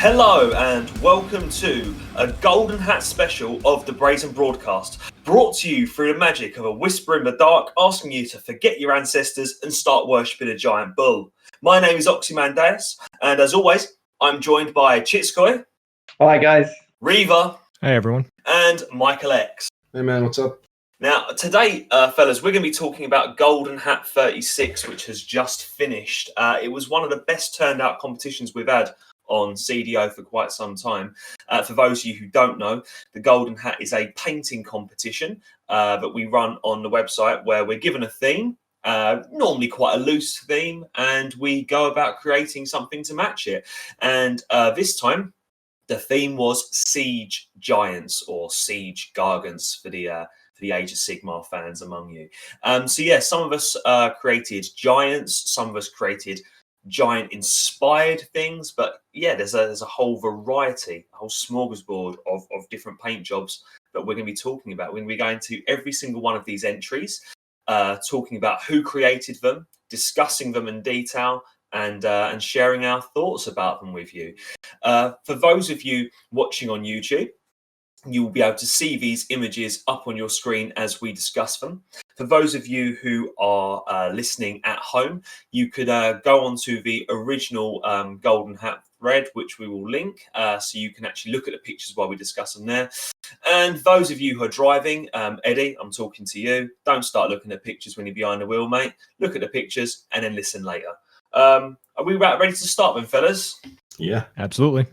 Hello and welcome to a Golden Hat special of the Brazen broadcast, brought to you through the magic of a whisper in the dark, asking you to forget your ancestors and start worshipping a giant bull. My name is Oxymandeus, and as always, I'm joined by Chitskoy. Hi guys. Reva. Hey everyone. And Michael X. Hey man, what's up? Now, today, fellas, we're going to be talking about Golden Hat 36, which has just finished. It was one of the best turned out competitions we've had on CDO for quite some time. For those of you who don't know, the Golden Hat is a painting competition that we run on the website where we're given a theme, normally quite a loose theme, and we go about creating something to match it. And this time, the theme was Siege Giants or Siege Gargants for the Age of Sigmar fans among you. So yeah, some of us created giants, some of us created giant-inspired things, but yeah, there's a whole variety, a whole smorgasbord of different paint jobs that we're going to be talking about. We're going to be going to every single one of these entries, talking about who created them, discussing them in detail, and sharing our thoughts about them with you. For those of you watching on YouTube, you will be able to see these images up on your screen as we discuss them. For those of you who are listening at home, you could go onto the original Golden Hat thread, which we will link, so you can actually look at the pictures while we discuss them there. And those of you who are driving, Eddie, I'm talking to you. Don't start looking at pictures when you're behind the wheel, mate. Look at the pictures and then listen later. Are we ready to start then, fellas? Yeah, absolutely.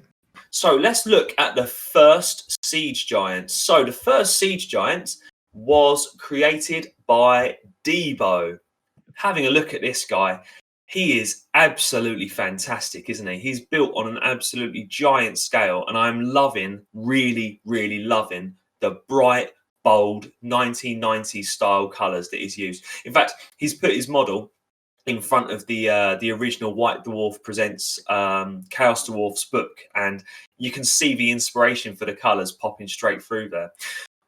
So let's look at the first Siege Giant. So the first Siege Giant was created by Debo. Having a look at this guy, he is absolutely fantastic, isn't he? He's built on an absolutely giant scale, and I'm loving, really, really loving the bright, bold 1990s style colours that he's used. In fact, he's put his model in front of the original White Dwarf Presents Chaos Dwarf's book, and you can see the inspiration for the colours popping straight through there.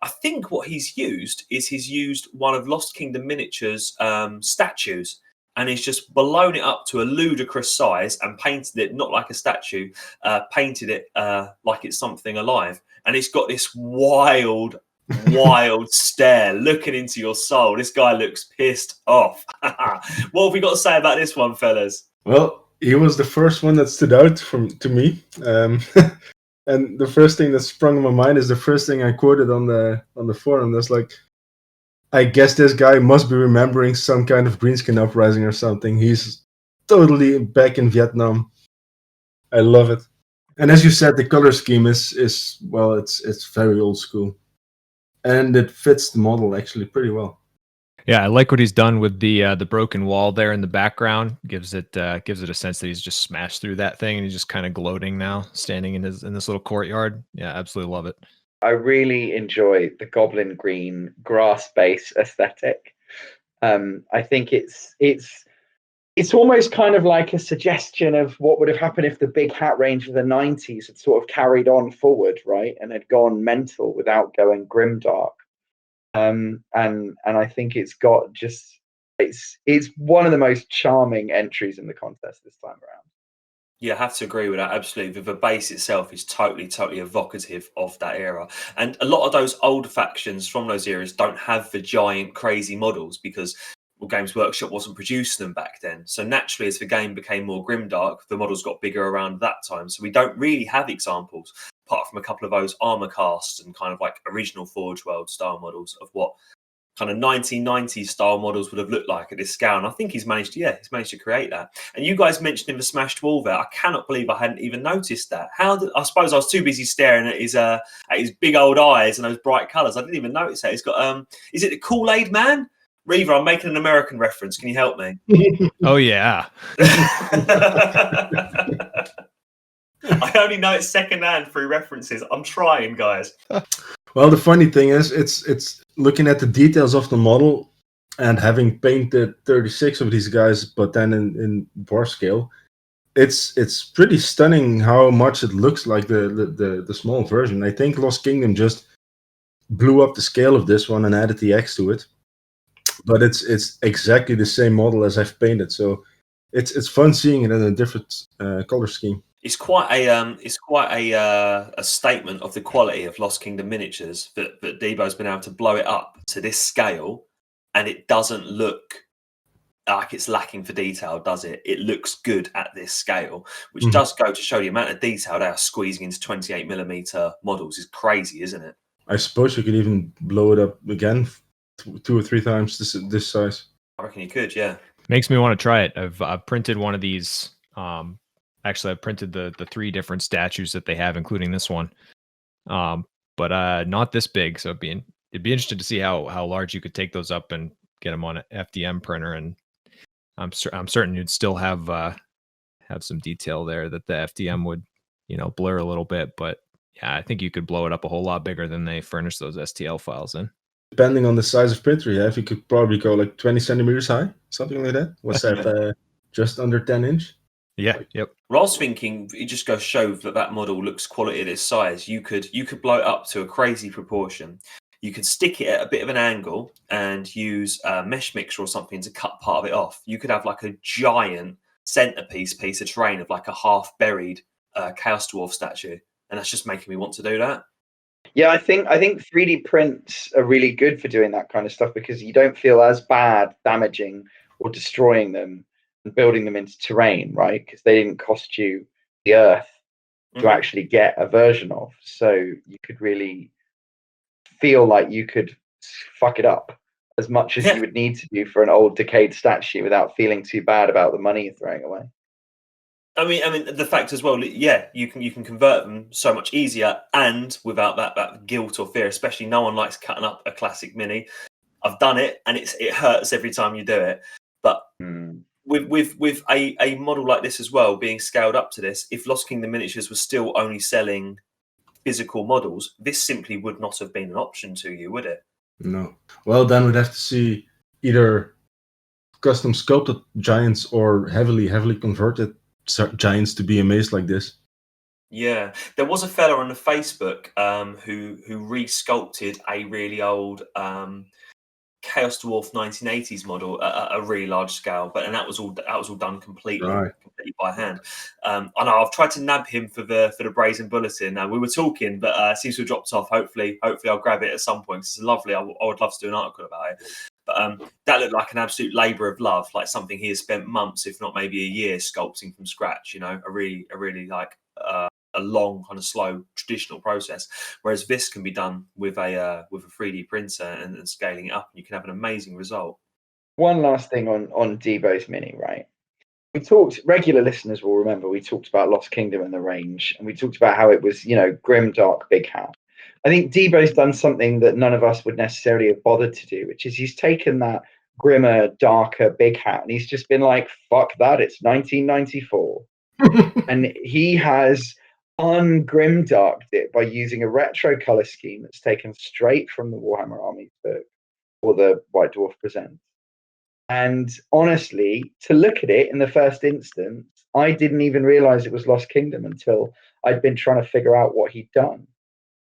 I think what he's used is he's used one of Lost Kingdom Miniatures statues, and he's just blown it up to a ludicrous size and painted it not like a statue, painted it like it's something alive, and it's got this wild stare looking into your soul. This guy looks pissed off. What have we got to say about this one, fellas? Well, he was the first one that stood out to me. And the first thing that sprung in my mind is the first thing I quoted on the forum. That's like, I guess this guy must be remembering some kind of greenskin uprising or something. He's totally back in Vietnam. I love it. And as you said, the color scheme is well, it's very old school. And it fits the model actually pretty well. Yeah, I like what he's done with the broken wall there in the background. Gives it a sense that he's just smashed through that thing, and he's just kind of gloating now, standing in this little courtyard. Yeah, absolutely love it. I really enjoy the goblin green grass base aesthetic. I think it's almost kind of like a suggestion of what would have happened if the big hat range of the 90s had sort of carried on forward, right, and had gone mental without going grimdark. And I think it's got just it's one of the most charming entries in the contest this time around. Yeah, I have to agree with that. Absolutely. The base itself is totally evocative of that era. And a lot of those old factions from those eras don't have the giant crazy models because Games Workshop wasn't producing them back then. So naturally, as the game became more grimdark, the models got bigger around that time. So we don't really have examples, apart from a couple of those armor casts and kind of like original Forge World style models of what kind of 1990s style models would have looked like at this scale. And I think he's managed to create that. And you guys mentioned in the smashed wall there, I cannot believe I hadn't even noticed that. I suppose I was too busy staring at his big old eyes and those bright colours. I didn't even notice that. He's got is it the Kool-Aid Man? Reva, I'm making an American reference. Can you help me? Oh, yeah. I only know it secondhand through references. I'm trying, guys. Well, the funny thing is, it's looking at the details of the model and having painted 36 of these guys, but then in dwarf scale, it's pretty stunning how much it looks like the small version. I think Lost Kingdom just blew up the scale of this one and added the X to it. But it's exactly the same model as I've painted, so it's fun seeing it in a different color scheme. It's quite a statement of the quality of Lost Kingdom miniatures that Debo's been able to blow it up to this scale, and it doesn't look like it's lacking for detail, does it? It looks good at this scale, which does go to show the amount of detail they are squeezing into 28mm models is crazy, isn't it? I suppose you could even blow it up again 2 or 3 times this size. I reckon you could, yeah. Makes me want to try it. I've printed one of these. Actually, I printed the 3 different statues that they have, including this one. But not this big. So it'd be interesting to see how large you could take those up and get them on an FDM printer. And I'm certain you'd still have some detail there that the FDM would, blur a little bit. But yeah, I think you could blow it up a whole lot bigger than they furnish those STL files in. Depending on the size of printer you have, you could probably go like 20 centimeters high, something like that. What's that? Just under 10 inch? Yeah. Yep. Well, I was thinking it just goes to show that model looks quality at its size. You could blow it up to a crazy proportion. You could stick it at a bit of an angle and use a mesh mixer or something to cut part of it off. You could have like a giant centerpiece piece of terrain of like a half buried Chaos Dwarf statue, and that's just making me want to do that. Yeah, I think 3D prints are really good for doing that kind of stuff because you don't feel as bad damaging or destroying them and building them into terrain, right? Because they didn't cost you the earth to actually get a version of. So you could really feel like you could fuck it up as much as you would need to do for an old decayed statue without feeling too bad about the money you're throwing away. I mean, the fact as well, yeah, you can convert them so much easier and without that guilt or fear. Especially, no one likes cutting up a classic mini. I've done it, and it hurts every time you do it. But with a model like this as well being scaled up to this, if Lost Kingdom Miniatures was still only selling physical models, this simply would not have been an option to you, would it? No. Well, then we'd have to see either custom sculpted giants or heavily converted giants to be amazed like this. Yeah, there was a fella on the Facebook who re-sculpted a really old Chaos Dwarf 1980s model at a really large scale, and that was all done completely by hand. I know I've tried to nab him for the Brazen Bulletin. We were talking, but it seems to have dropped off. Hopefully I'll grab it at some point. It's lovely. I would love to do an article about it. But that looked like an absolute labour of love, like something he has spent months, if not maybe a year, sculpting from scratch. A really like a long, kind of slow, traditional process. Whereas this can be done with a 3D printer and scaling it up, and you can have an amazing result. One last thing on Debo's Mini, right? We talked, regular listeners will remember, we talked about Lost Kingdom and the range, and we talked about how it was, grim, dark, big hat. I think Debo's done something that none of us would necessarily have bothered to do, which is he's taken that grimmer, darker, big hat, and he's just been like, fuck that, it's 1994. And he has ungrimdarked it by using a retro color scheme that's taken straight from the Warhammer Armies book or the White Dwarf Presents. And honestly, to look at it in the first instance, I didn't even realize it was Lost Kingdom until I'd been trying to figure out what he'd done,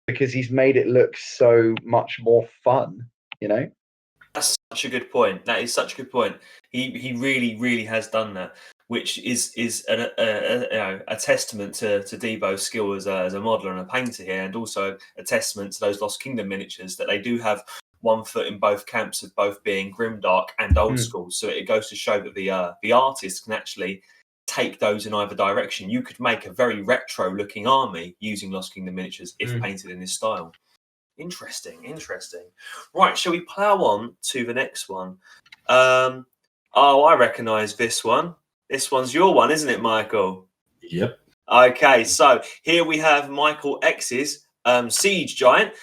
because he's made it look so much more fun, That's such a good point. That is such a good point. He really, really has done that, which is a testament to Debo's skill as a modeler and a painter here, and also a testament to those Lost Kingdom miniatures that they do have one foot in both camps of both being grimdark and old school. So it goes to show that the artist can actually take those in either direction. You could make a very retro looking army using Lost Kingdom miniatures if painted in this style. Interesting. Right, shall we plow on to the next one? I recognise this one. This one's your one, isn't it, Michael? Yep. Okay, so here we have Michael X's Siege Giant.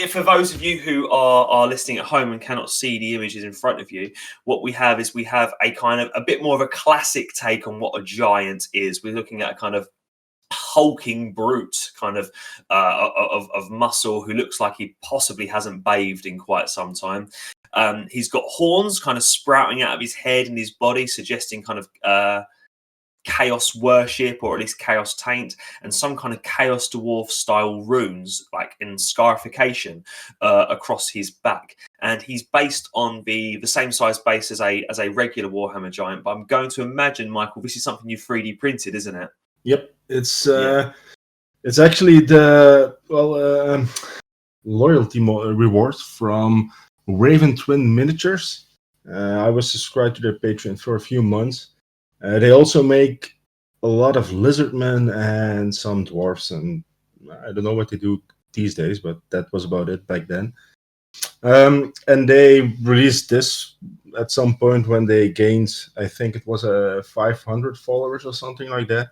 For those of you who are listening at home and cannot see the images in front of you, what we have is a kind of a bit more of a classic take on what a giant is. We're looking at a kind of hulking brute kind of muscle who looks like he possibly hasn't bathed in quite some time. He's got horns kind of sprouting out of his head and his body, suggesting kind of chaos worship, or at least chaos taint, and some kind of Chaos Dwarf style runes, like in scarification, across his back. And he's based on the same size base as a regular Warhammer giant. But I'm going to imagine, Michael, this is something you 3D printed, isn't it? Yep, it's actually the loyalty rewards from Raven Twin Miniatures. I was subscribed to their Patreon for a few months. They also make a lot of lizardmen and some dwarfs, and I don't know what they do these days, but that was about it back then. And they released this at some point when they gained, I think it was 500 followers or something like that.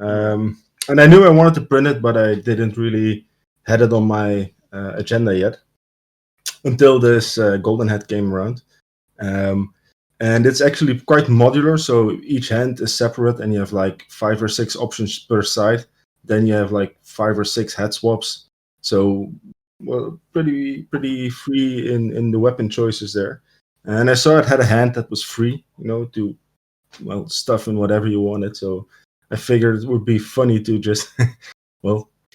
And I knew I wanted to print it, but I didn't really had it on my agenda yet until this Golden Hat came around. And it's actually quite modular, so each hand is separate, and you have like 5 or 6 options per side. Then you have like 5 or 6 head swaps. So, well, pretty free in the weapon choices there. And I saw it had a hand that was free, to stuff in whatever you wanted. So I figured it would be funny to just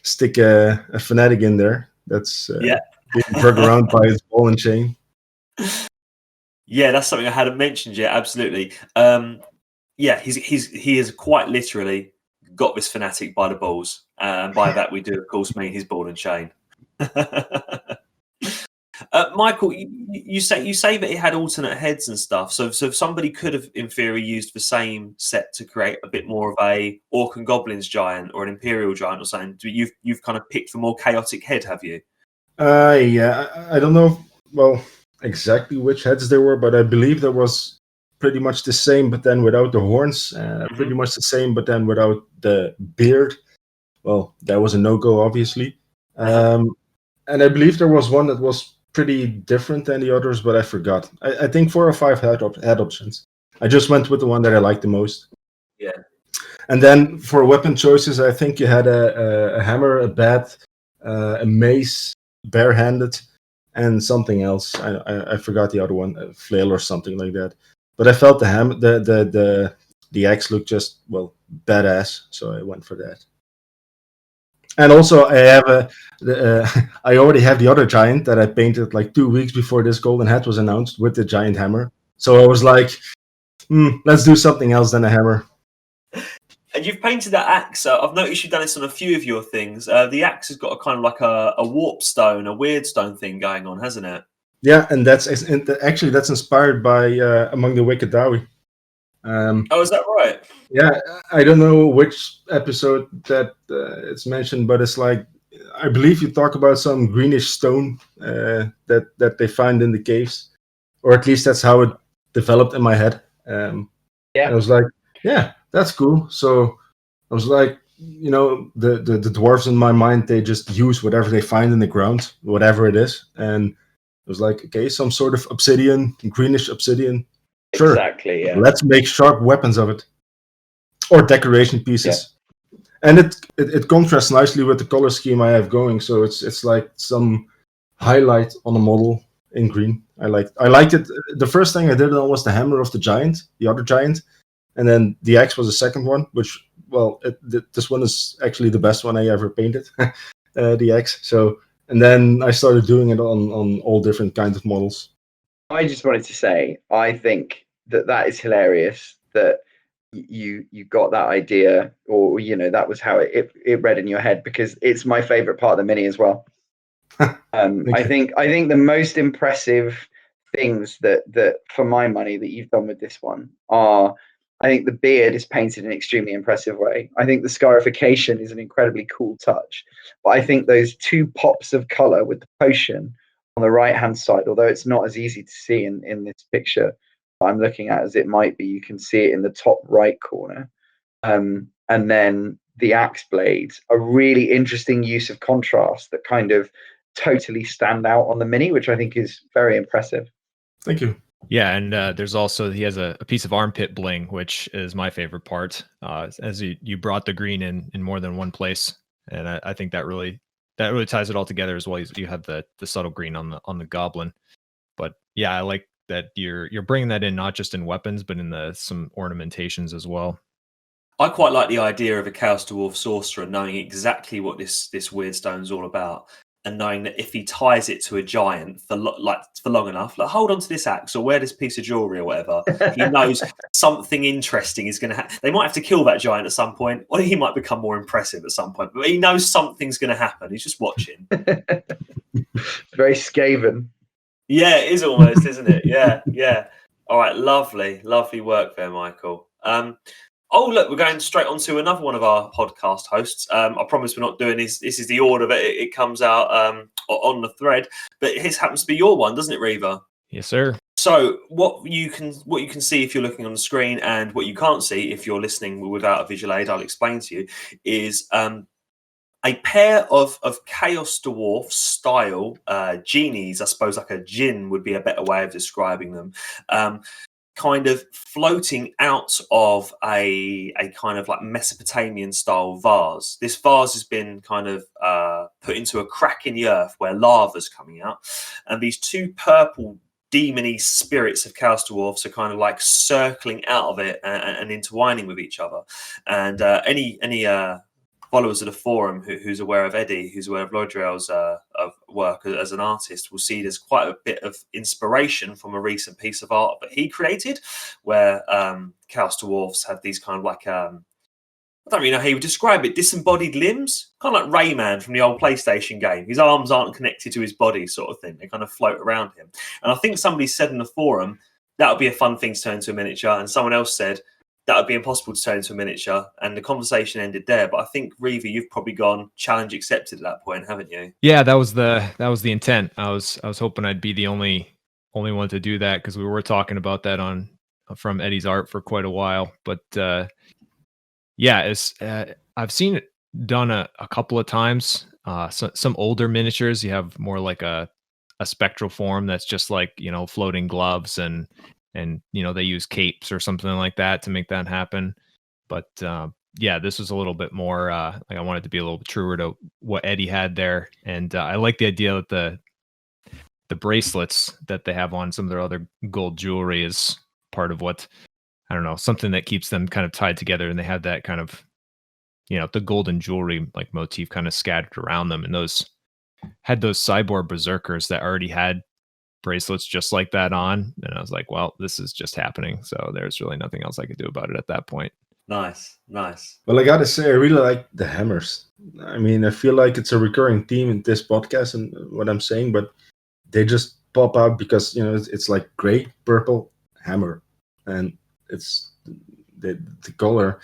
stick a fanatic in there that's being dragged around by his ball and chain. Yeah, that's something I hadn't mentioned yet. Absolutely. He has quite literally got this fanatic by the balls, and by that we do, of course, mean his ball and chain. Michael, you say that it had alternate heads and stuff. So if somebody could have, in theory, used the same set to create a bit more of a Orc and Goblins giant or an Imperial giant or something, you've kind of picked the more chaotic head, have you? Yeah, I don't know. Exactly which heads there were, but I believe there was pretty much the same, but then without the horns. Pretty much the same, but then without the beard. Well, that was a no-go, obviously. And I believe there was one that was pretty different than the others, but I forgot. I think 4 or 5 head options. I just went with the one that I liked the most. Yeah. And then for weapon choices, I think you had a hammer, a bat, a mace, barehanded, and something else. I forgot the other one, a flail or something like that. But I felt the axe looked just badass, so I went for that. And also, I have I already have the other giant that I painted like 2 weeks before this Golden Hat was announced with the giant hammer. So I was like, let's do something else than a hammer. And you've painted that axe. I've noticed you've done this on a few of your things. The axe has got a kind of like a warp stone, a weird stone thing going on, hasn't it? Yeah, and that's inspired by Among the Wicked Dowie. Is that right? Yeah, I don't know which episode that it's mentioned, but it's like, I believe you talk about some greenish stone that they find in the caves, or at least that's how it developed in my head. I was like, yeah, that's cool. So I was like, the dwarves in my mind, they just use whatever they find in the ground, whatever it is, and it was like, okay, some sort of obsidian, greenish obsidian. Sure, exactly. Yeah. Let's make sharp weapons of it, or decoration pieces. Yeah. And it contrasts nicely with the color scheme I have going. So it's like some highlight on a model in green. I liked it. The first thing I did was the hammer of the other giant, and then the axe was the second one. Which this one is actually the best one I ever painted, the axe. So. And then I started doing it on all different kinds of models. I just wanted to say, I think that is hilarious that you got that idea, or that was how it read in your head, because it's my favorite part of the mini as well. I think the most impressive things that for my money that you've done with this one are, I think the beard is painted in an extremely impressive way. I think the scarification is an incredibly cool touch. But I think those 2 pops of color with the potion on the right-hand side, although it's not as easy to see in this picture I'm looking at as it might be, you can see it in the top right corner. And then the axe blades, a really interesting use of contrast that kind of totally stand out on the mini, which I think is very impressive. Thank you. Yeah, and there's also, he has a piece of armpit bling, which is my favorite part. As you brought the green in more than one place, and I think that really ties it all together as well. You have the subtle green on the goblin, but yeah, I like that you're bringing that in not just in weapons, but in some ornamentations as well. I quite like the idea of a Chaos Dwarf sorcerer knowing exactly what this weird stone's all about. and knowing that if he ties it to a giant for long enough, like hold on to this axe or wear this piece of jewelry or whatever, he knows something interesting is going to happen. They might have to kill that giant at some point, or he might become more impressive at some point. But he knows something's going to happen. He's just watching. Very Skaven. Yeah, it is almost, isn't it? Yeah, yeah. All right, lovely work there, Michael. Oh, look, we're going straight on to another one of our podcast hosts. I promise we're not doing this. This is the order that it comes out on the thread. But his happens to be your one, doesn't it, Reaver? Yes, sir. So what you can see if you're looking on the screen, and what you can't see if you're listening without a visual aid, I'll explain to you, is a pair of Chaos Dwarf style genies. I suppose like a djinn would be a better way of describing them. Kind of floating out of a kind of like Mesopotamian style vase. This vase has been kind of put into a crack in the earth where lava's coming out, and these two purple demony spirits of Chaos Dwarfs are kind of like circling out of it and intertwining with each other. And any followers of the forum who's aware of Eddie, who's aware of Lodriel's of work as an artist, will see there's quite a bit of inspiration from a recent piece of art that he created, where Chaos Dwarfs have these kind of like I don't really know how you would describe it, disembodied limbs, kind of like Rayman from the old PlayStation game. His arms aren't connected to his body, sort of thing. They kind of float around him. And I think somebody said in the forum that would be a fun thing to turn into a miniature, and someone else said that would be impossible to turn into a miniature, and the conversation ended there. But I think, Reaver, you've probably gone challenge accepted at that point, haven't you? Yeah, that was the intent. I was hoping I'd be the only one to do that, because we were talking about that from Eddie's art for quite a while. But yeah, it's I've seen it done a couple of times. Some older miniatures, you have more like a spectral form that's just like, floating gloves, and they use capes or something like that to make that happen. But yeah, this was a little bit more like I wanted to be a little bit truer to what Eddie had there. And I like the idea that the bracelets that they have on some of their other gold jewelry is part of what, I don't know, something that keeps them kind of tied together. And they have that kind of, the golden jewelry like motif kind of scattered around them. And those cyborg berserkers that already had bracelets just like that on. And I was like, well, this is just happening. So there's really nothing else I could do about it at that point. Nice. Well, I gotta say, I really like the hammers. I mean, I feel like it's a recurring theme in this podcast and what I'm saying, but they just pop out because, it's like gray, purple, hammer. And it's the color.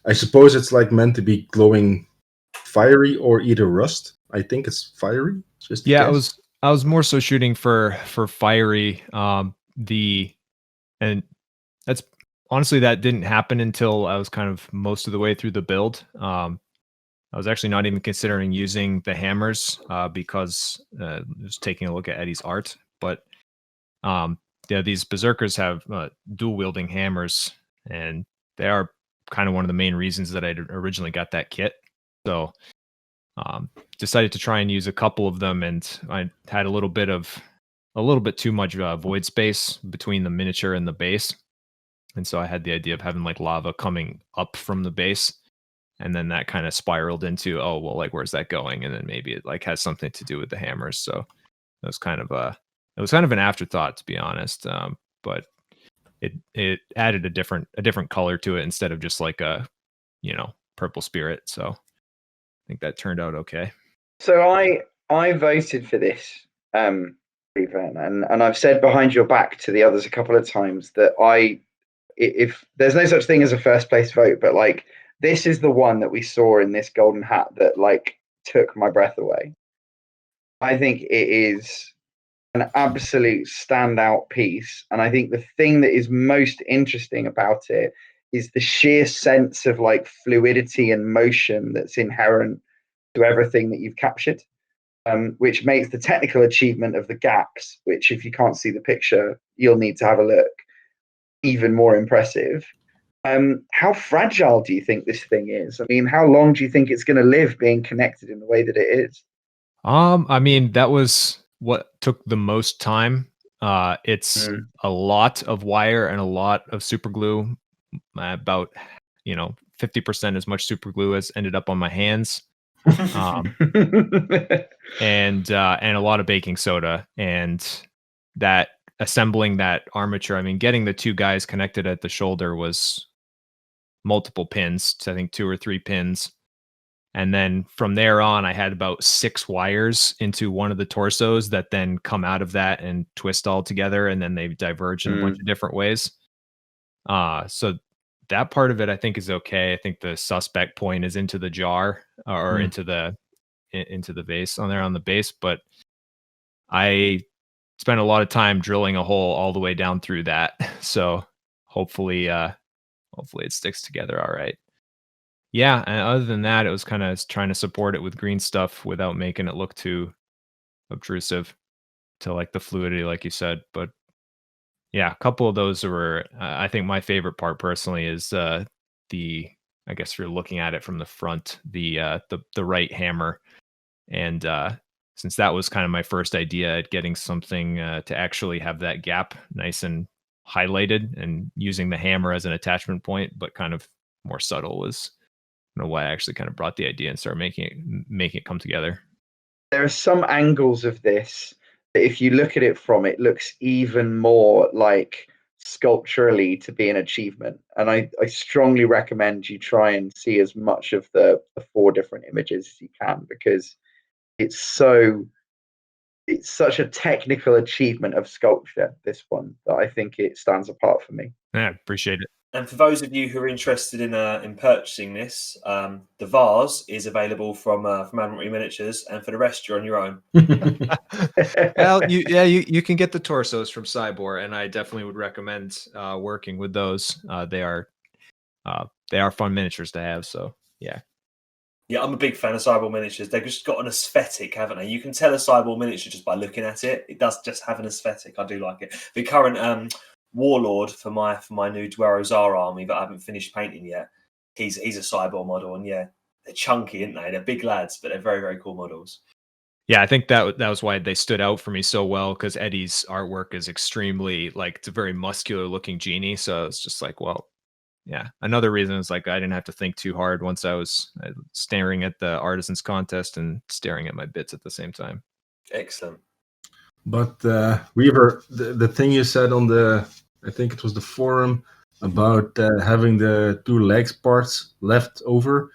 I suppose it's like meant to be glowing fiery or either rust. I think it's fiery. Just yeah, I was more so shooting for fiery. And that's honestly, that didn't happen until I was kind of most of the way through the build. I was actually not even considering using the hammers because just taking a look at Eddie's art. But yeah, these berserkers have dual wielding hammers, and they are kind of one of the main reasons that I originally got that kit. So decided to try and use a couple of them, and I had a little bit too much void space between the miniature and the base. And so I had the idea of having like lava coming up from the base, and then that kind of spiraled into, oh, well, like, where's that going? And then maybe it like has something to do with the hammers. So it was kind of an afterthought, to be honest. But it added a different color to it instead of just like a, purple spirit. So I think that turned out okay. So I voted for this, and I've said behind your back to the others a couple of times that if there's no such thing as a first place vote, but like this is the one that we saw in this golden hat that like took my breath away. I think it is an absolute standout piece, and I think the thing that is most interesting about it is the sheer sense of like fluidity and motion that's inherent to everything that you've captured, which makes the technical achievement of the gaps, which if you can't see the picture, you'll need to have a look, even more impressive. How fragile do you think this thing is? I mean, how long do you think it's going to live being connected in the way that it is? I mean, that was what took the most time. It's a lot of wire and a lot of super glue. About 50% as much super glue as ended up on my hands. and a lot of baking soda, and that assembling that armature. I mean, getting the two guys connected at the shoulder was multiple pins. I think 2 or 3 pins. And then from there on, I had about 6 wires into one of the torsos that then come out of that and twist all together, and then they diverge in a bunch of different ways. So that part of it, I think, is okay. I think the suspect point is into the jar or into the vase on there on the base, but I spent a lot of time drilling a hole all the way down through that. So hopefully it sticks together all right. Yeah, and other than that, it was kind of trying to support it with green stuff without making it look too obtrusive to like the fluidity, like you said. But yeah, a couple of those were. I think my favorite part personally is the. I guess if you're looking at it from the front, the right hammer, and since that was kind of my first idea at getting something to actually have that gap nice and highlighted, and using the hammer as an attachment point, but kind of more subtle was. I don't know why I actually kind of brought the idea and started making it come together. There are some angles of this that, if you look at it from, it looks even more like sculpturally to be an achievement. And I strongly recommend you try and see as much of the 4 different images as you can, because it's such a technical achievement of sculpture, this one, that I think it stands apart for me. Yeah, appreciate it. And for those of you who are interested in purchasing this, the vase is available from Admiralty Miniatures, and for the rest, you're on your own. Well, you can get the torsos from Cybor, and I definitely would recommend working with those. They are fun miniatures to have. So yeah. Yeah, I'm a big fan of Cybor miniatures. They've just got an aesthetic, haven't they? You can tell a Cybor miniature just by looking at it. It does just have an aesthetic. I do like it. The current Warlord for my new Dwarozar army that I haven't finished painting yet. He's a Cybor model, and yeah, they're chunky, aren't they? They're big lads, but they're very, very cool models. Yeah, I think that was why they stood out for me so well, because Eddie's artwork is extremely it's a very muscular looking genie. So it's just like, well, yeah. Another reason is I didn't have to think too hard once I was staring at the artisans contest and staring at my bits at the same time. Excellent. But Weaver, the thing you said on I think it was the forum about having the 2 legs parts left over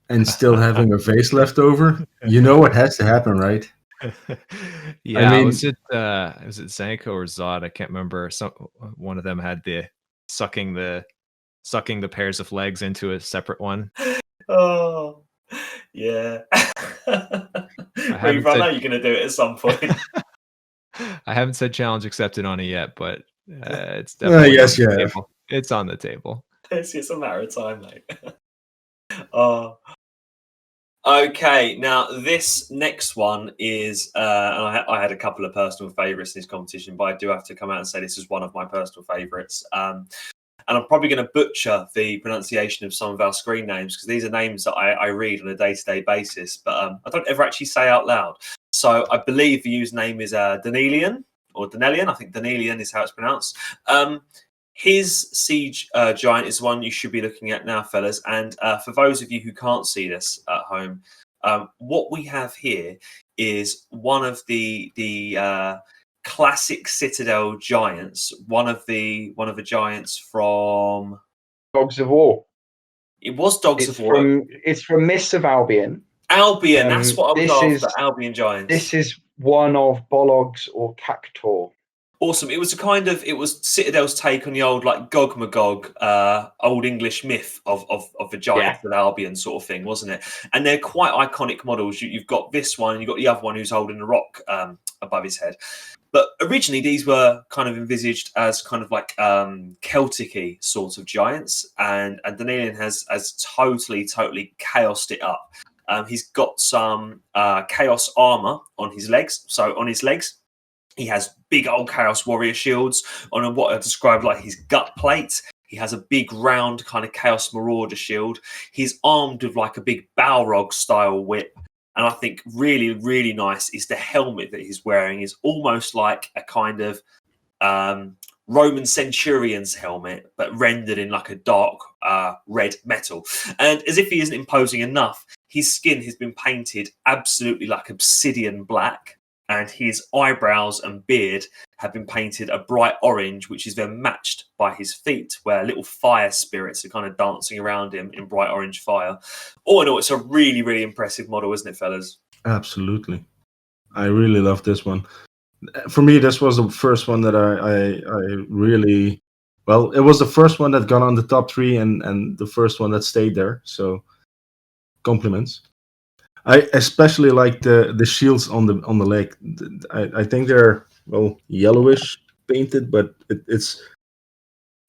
and still having a vase left over, you know what has to happen, right? Yeah, I mean, was it Zanko or Zod? I can't remember. One of them had the sucking the pairs of legs into a separate one. Oh, yeah. I know you're going to do it at some point. I haven't said challenge accepted on it yet, but it's definitely yes, on the table. It's on the table. It's a matter of time, mate. Okay, now this next one is, and I had a couple of personal favourites in this competition, but I do have to come out and say this is one of my personal favourites. And I'm probably going to butcher the pronunciation of some of our screen names, because these are names that I read on a day-to-day basis, but I don't ever actually say out loud. So I believe the username is Danelian, or Danelian. I think Danelian is how it's pronounced. His siege giant is one you should be looking at now, fellas. And for those of you who can't see this at home, what we have here is one of the classic Citadel giants. One of the giants from Dogs of War. It was Dogs of War. It's from Mists of Albion. Albion, that's what I was after. Albion giants. This is one of Bolog's or Cactor. Awesome. It was Citadel's take on the old Gog Magog, old English myth of the giants of Albion sort of thing, wasn't it? And they're quite iconic models. You've got this one, and you've got the other one who's holding the rock above his head. But originally, these were kind of envisaged as kind of Celtic-y sort of giants, and Danelian has totally chaosed it up. He's got some chaos armor on his legs. So on his legs, he has big old Chaos Warrior shields on what I describe like his gut plate. He has a big round kind of Chaos Marauder shield. He's armed with a big Balrog style whip. And I think really, really nice is the helmet that he's wearing is almost like a kind of Roman centurion's helmet, but rendered in a dark red metal. And as if he isn't imposing enough, his skin has been painted absolutely like obsidian black, and his eyebrows and beard have been painted a bright orange, which is then matched by his feet, where little fire spirits are kind of dancing around him in bright orange fire. All in all, it's a really, really impressive model, isn't it, fellas? Absolutely. I really love this one. For me, this was the first one that I really... Well, it was the first one that got on the top 3 and the first one that stayed there. So, compliments. I especially like the shields on the leg. I think they're yellowish painted, but it's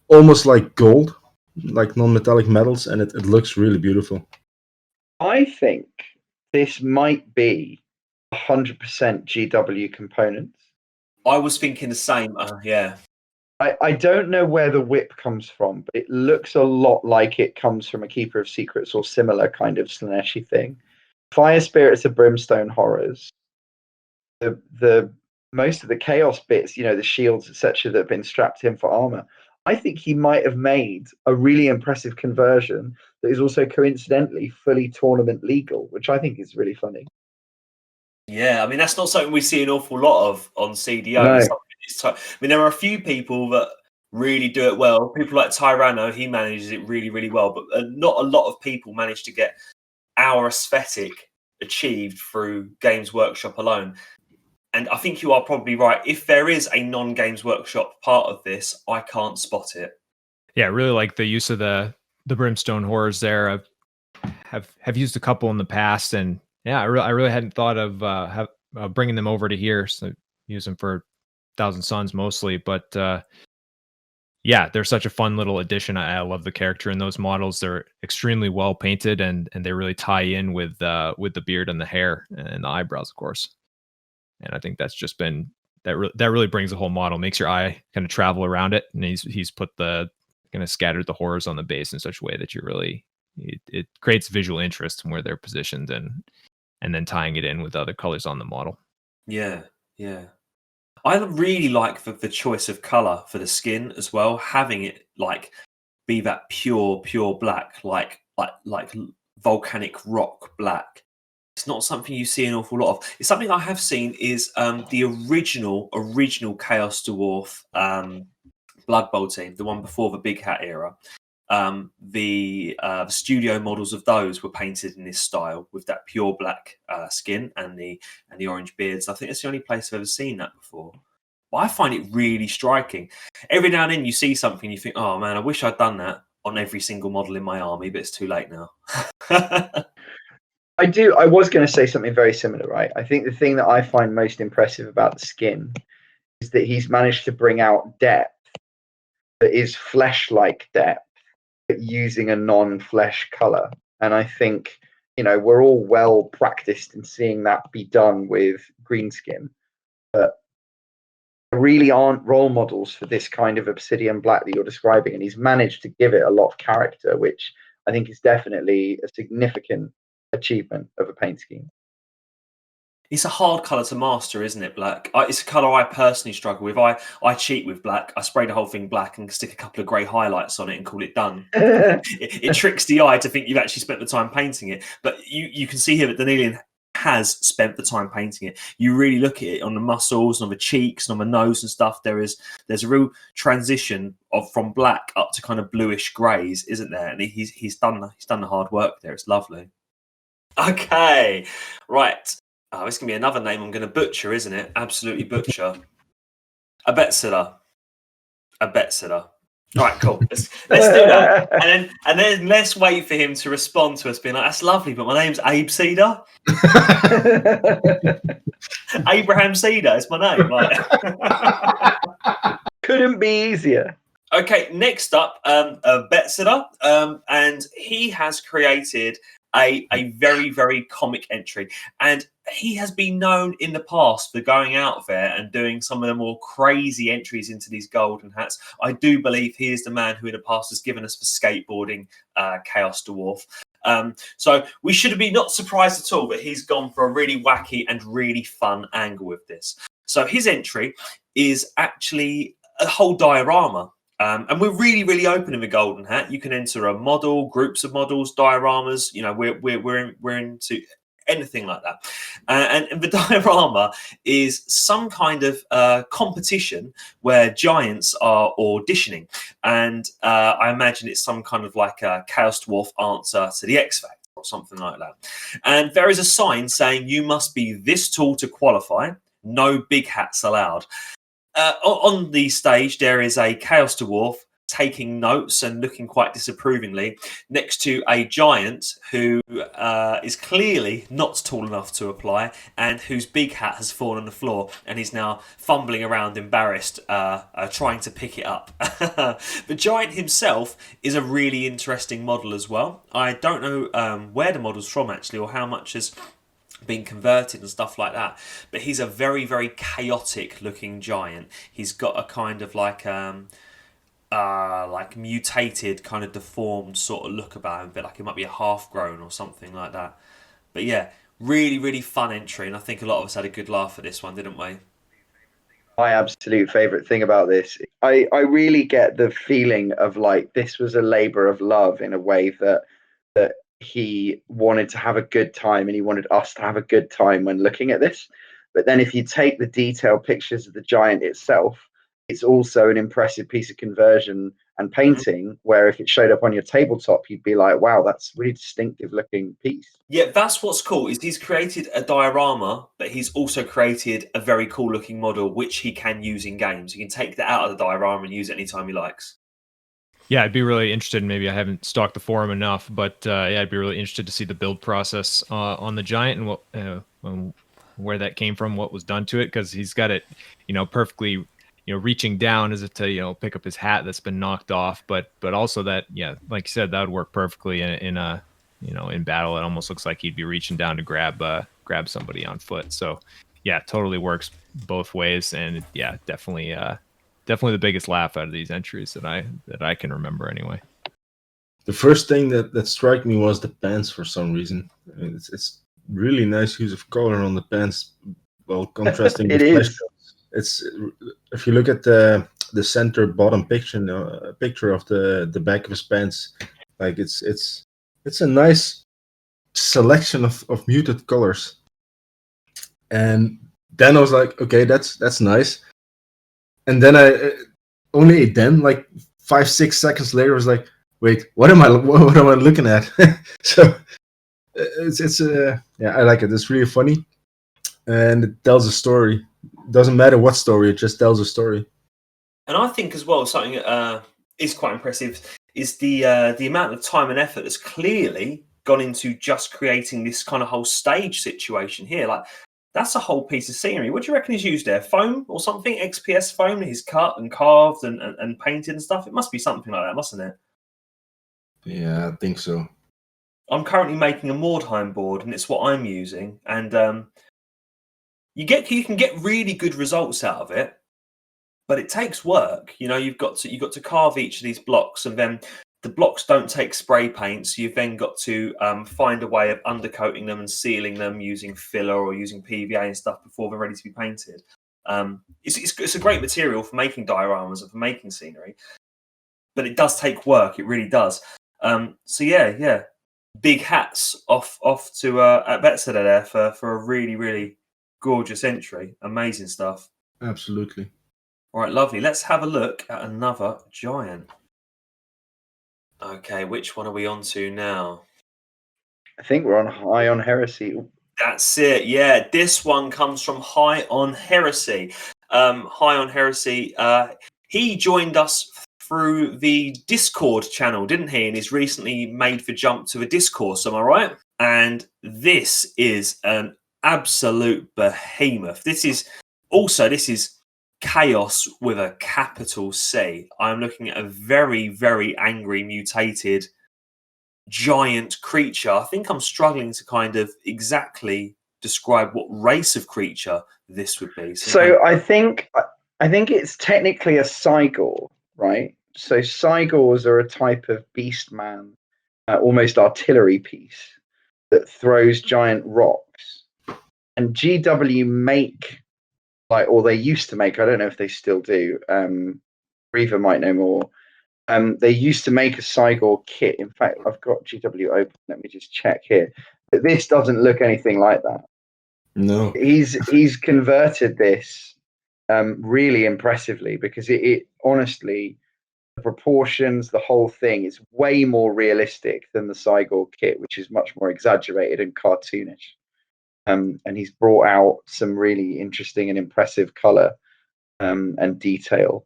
almost like gold, like non-metallic metals, and it looks really beautiful. I think this might be 100% GW components. I was thinking the same. Yeah. I don't know where the whip comes from, but it looks a lot like it comes from a Keeper of Secrets or similar kind of Slaneshi thing. Fire spirits are brimstone horrors. The most of the chaos bits, the shields, etc., that have been strapped in for armor. I think he might have made a really impressive conversion that is also coincidentally fully tournament legal, which I think is really funny. Yeah, I mean, that's not something we see an awful lot of on CDO. No. I mean, there are a few people that really do it well. People like Tyranno, he manages it really, really well. But not a lot of people manage to get our aesthetic achieved through Games Workshop alone. And I think you are probably right. If there is a non-Games Workshop part of this, I can't spot it. Yeah, I really like the use of the brimstone horrors there. Have used a couple in the past, and yeah, I really hadn't thought of bringing them over to here. So use them for Thousand Suns mostly, but yeah, they're such a fun little addition. I love the character in those models. They're extremely well painted, and they really tie in with the beard and the hair and the eyebrows, of course. And I think that's just been that really brings the whole model, makes your eye kind of travel around it, and he's put the kind of scattered the horrors on the base in such a way that you really it creates visual interest in where they're positioned, and then tying it in with other colors on the model. Yeah. I really like the choice of color for the skin as well, having it like be that pure black, like volcanic rock black. It's not something you see an awful lot of. It's something I have seen is the original Chaos Dwarf Blood Bowl team, the one before the Big Hat era. The studio models of those were painted in this style with that pure black skin and the orange beards. I think it's the only place I've ever seen that before. But I find it really striking. Every now and then you see something, you think, oh man, I wish I'd done that on every single model in my army, but it's too late now. I was going to say something very similar, right? I think the thing that I find most impressive about the skin is that he's managed to bring out depth that is flesh-like depth, but using a non-flesh color. And I think, we're all well practiced in seeing that be done with green skin, but there really aren't role models for this kind of obsidian black that you're describing. And he's managed to give it a lot of character, which I think is definitely a significant achievement of a paint scheme. It's a hard colour to master, isn't it, black? It's a colour I personally struggle with. I cheat with black. I spray the whole thing black and stick a couple of grey highlights on it and call it done. it tricks the eye to think you've actually spent the time painting it. But you can see here that Danielian has spent the time painting it. You really look at it on the muscles, on the cheeks, and on the nose and stuff. There's a real transition from black up to kind of bluish greys, isn't there? And he's done the hard work there. It's lovely. Okay, right. Oh, it's going to be another name I'm going to butcher, isn't it? Absolutely butcher. A bet sitter. All right, cool. Let's do that. And then let's wait for him to respond to us being like, that's lovely, but my name's Abe Cedar. Abraham Cedar is my name. Couldn't be easier. Okay, next up, a bet sitter. And he has created a very, very comic entry. And he has been known in the past for going out there and doing some of the more crazy entries into these golden hats. I do believe he is the man who in the past has given us the skateboarding Chaos Dwarf. So we should be not surprised at all that he's gone for a really wacky and really fun angle with this. So his entry is actually a whole diorama. And we're really, really open in the Golden Hat. You can enter a model, groups of models, dioramas. You know, we're into anything like that. And the diorama is some kind of competition where giants are auditioning, and I imagine it's some kind of like a Chaos Dwarf answer to the X Factor or something like that. And there is a sign saying you must be this tall to qualify. No big hats allowed. On the stage, there is a Chaos Dwarf taking notes and looking quite disapprovingly next to a giant who is clearly not tall enough to apply and whose big hat has fallen on the floor and he's now fumbling around embarrassed, trying to pick it up. The giant himself is a really interesting model as well. I don't know where the model's from actually, or how much has been converted and stuff like that, but he's a very, very chaotic looking giant. He's got a kind of like mutated, kind of deformed sort of look about him, a bit like he might be a half grown or something like that. But yeah, really, really fun entry, and I think a lot of us had a good laugh at this one, didn't we? My absolute favorite thing about this, I really get the feeling of like this was a labor of love in a way that he wanted to have a good time and he wanted us to have a good time when looking at this. But then if you take the detailed pictures of the giant itself, it's also an impressive piece of conversion and painting, where if it showed up on your tabletop, you'd be like, wow, that's a really distinctive looking piece. Yeah, that's what's cool, is he's created a diorama, but he's also created a very cool looking model, which he can use in games. He can take that out of the diorama and use it anytime he likes. Yeah, I'd be really interested. Maybe I haven't stalked the forum enough, but yeah, I'd be really interested to see the build process on the giant and what where that came from, what was done to it, because he's got it, perfectly, reaching down as if to pick up his hat that's been knocked off, but also that, yeah, like you said, that would work perfectly in a in battle. It almost looks like he'd be reaching down to grab somebody on foot. So yeah, totally works both ways, and yeah, definitely the biggest laugh out of these entries that I can remember anyway. The first thing that struck me was the pants for some reason. I mean, it's really nice use of color on the pants, while contrasting It with flesh is. tones. It's, if you look at the center bottom picture, picture of the back of his pants, like it's a nice selection of muted colors. And then I was like, okay, that's nice. And then like 5-6 seconds later, I was like, wait, what am I looking at? So it's yeah, I like it. It's really funny, and it tells a story. It doesn't matter what story, it just tells a story. And I think as well, something that is quite impressive is the amount of time and effort that's clearly gone into just creating this kind of whole stage situation here. Like, that's a whole piece of scenery. What do you reckon he's used there? Foam or something? XPS foam? He's cut and carved and painted and stuff? It must be something like that, mustn't it? Yeah, I think so. I'm currently making a Mordheim board, and it's what I'm using. And you can get really good results out of it, but it takes work. You've got to carve each of these blocks, and then the blocks don't take spray paint, so you've then got to find a way of undercoating them and sealing them using filler or using PVA and stuff before they're ready to be painted. It's a great material for making dioramas and for making scenery, but it does take work. It really does. So yeah, big hats off to Betsy there for a really, really gorgeous entry. Amazing stuff. Absolutely. All right, lovely. Let's have a look at another giant. Okay, which one are we on to now? I think we're on High on Heresy. That's it. Yeah, this one comes from High on Heresy. High on Heresy, he joined us through the Discord channel, didn't he? And he's recently made the jump to the discourse, am I right? And this is an absolute behemoth. This is Chaos with a capital C. I'm looking at a very, very angry, mutated giant creature. I think I'm struggling to kind of exactly describe what race of creature this would be. So I think it's technically a Cygor, right? So Cygors are a type of beast man, almost artillery piece that throws giant rocks. And GW make, or they used to make, I don't know if they still do, Reaver might know more, They used to make a Cygor kit. In fact, I've got GW open. Let me just check here. But this doesn't look anything like that. No. He's converted this really impressively, because it honestly, the proportions, the whole thing is way more realistic than the Cygor kit, which is much more exaggerated and cartoonish. And he's brought out some really interesting and impressive color and detail.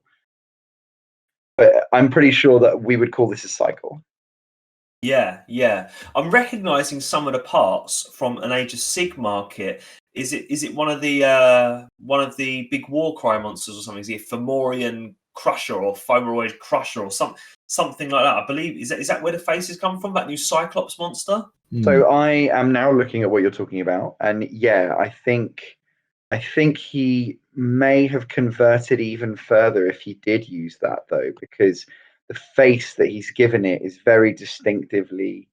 But I'm pretty sure that we would call this a cycle. Yeah. I'm recognizing some of the parts from an Age of Sigmar kit. Is it one of the big Warcry monsters or something? Is it a Fomorian Crusher or Fomoroid Crusher or something like that? I believe is that where the faces come from? That new Cyclops monster? So I am now looking at what you're talking about, and yeah, I think he may have converted even further if he did use that, though, because the face that he's given it is very distinctively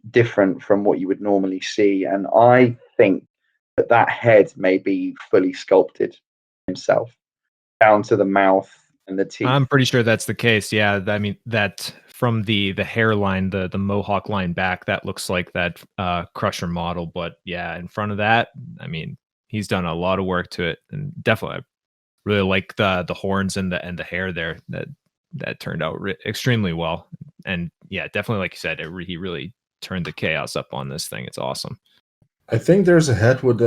different from what you would normally see, and I think that head may be fully sculpted himself down to the mouth and the teeth. I'm pretty sure that's the case. Yeah, I mean that from the hairline, the mohawk line back, that looks like that Crusher model. But yeah, in front of that, I mean, he's done a lot of work to it, and definitely, I really like the horns and the hair there. That turned out extremely well. And yeah, definitely, like you said, he really turned the chaos up on this thing. It's awesome. I think there's a head with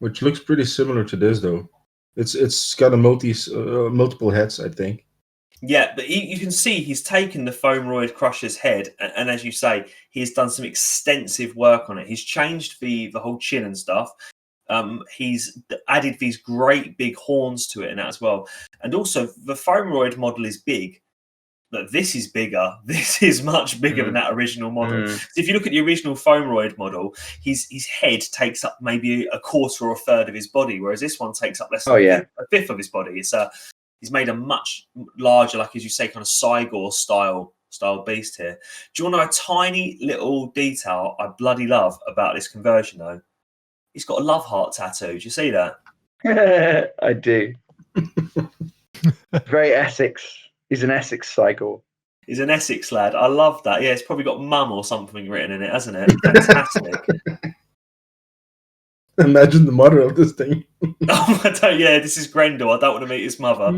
which looks pretty similar to this though. It's got a multiple heads, I think. Yeah, but you can see he's taken the Fomoroid Crusher's head, and as you say, he's done some extensive work on it. He's changed the whole chin and stuff. He's added these great big horns to it and that as well. And also, the Fomoroid model is big, but this is bigger. This is much bigger than that original model. So if you look at the original Fomoroid model, his head takes up maybe a quarter or a third of his body, whereas this one takes up less than a fifth of his body. It's he's made a much larger, like as you say, kind of Cygor style beast here. Do you want to know a tiny little detail I bloody love about this conversion though? He's got a love heart tattoo. Do you see that? I do. Very Essex. He's an Essex Cygor. He's an Essex lad. I love that. Yeah, it's probably got mum or something written in it, hasn't it? Fantastic. Imagine the mother of this thing. Yeah, this is Grendel. I don't want to meet his mother.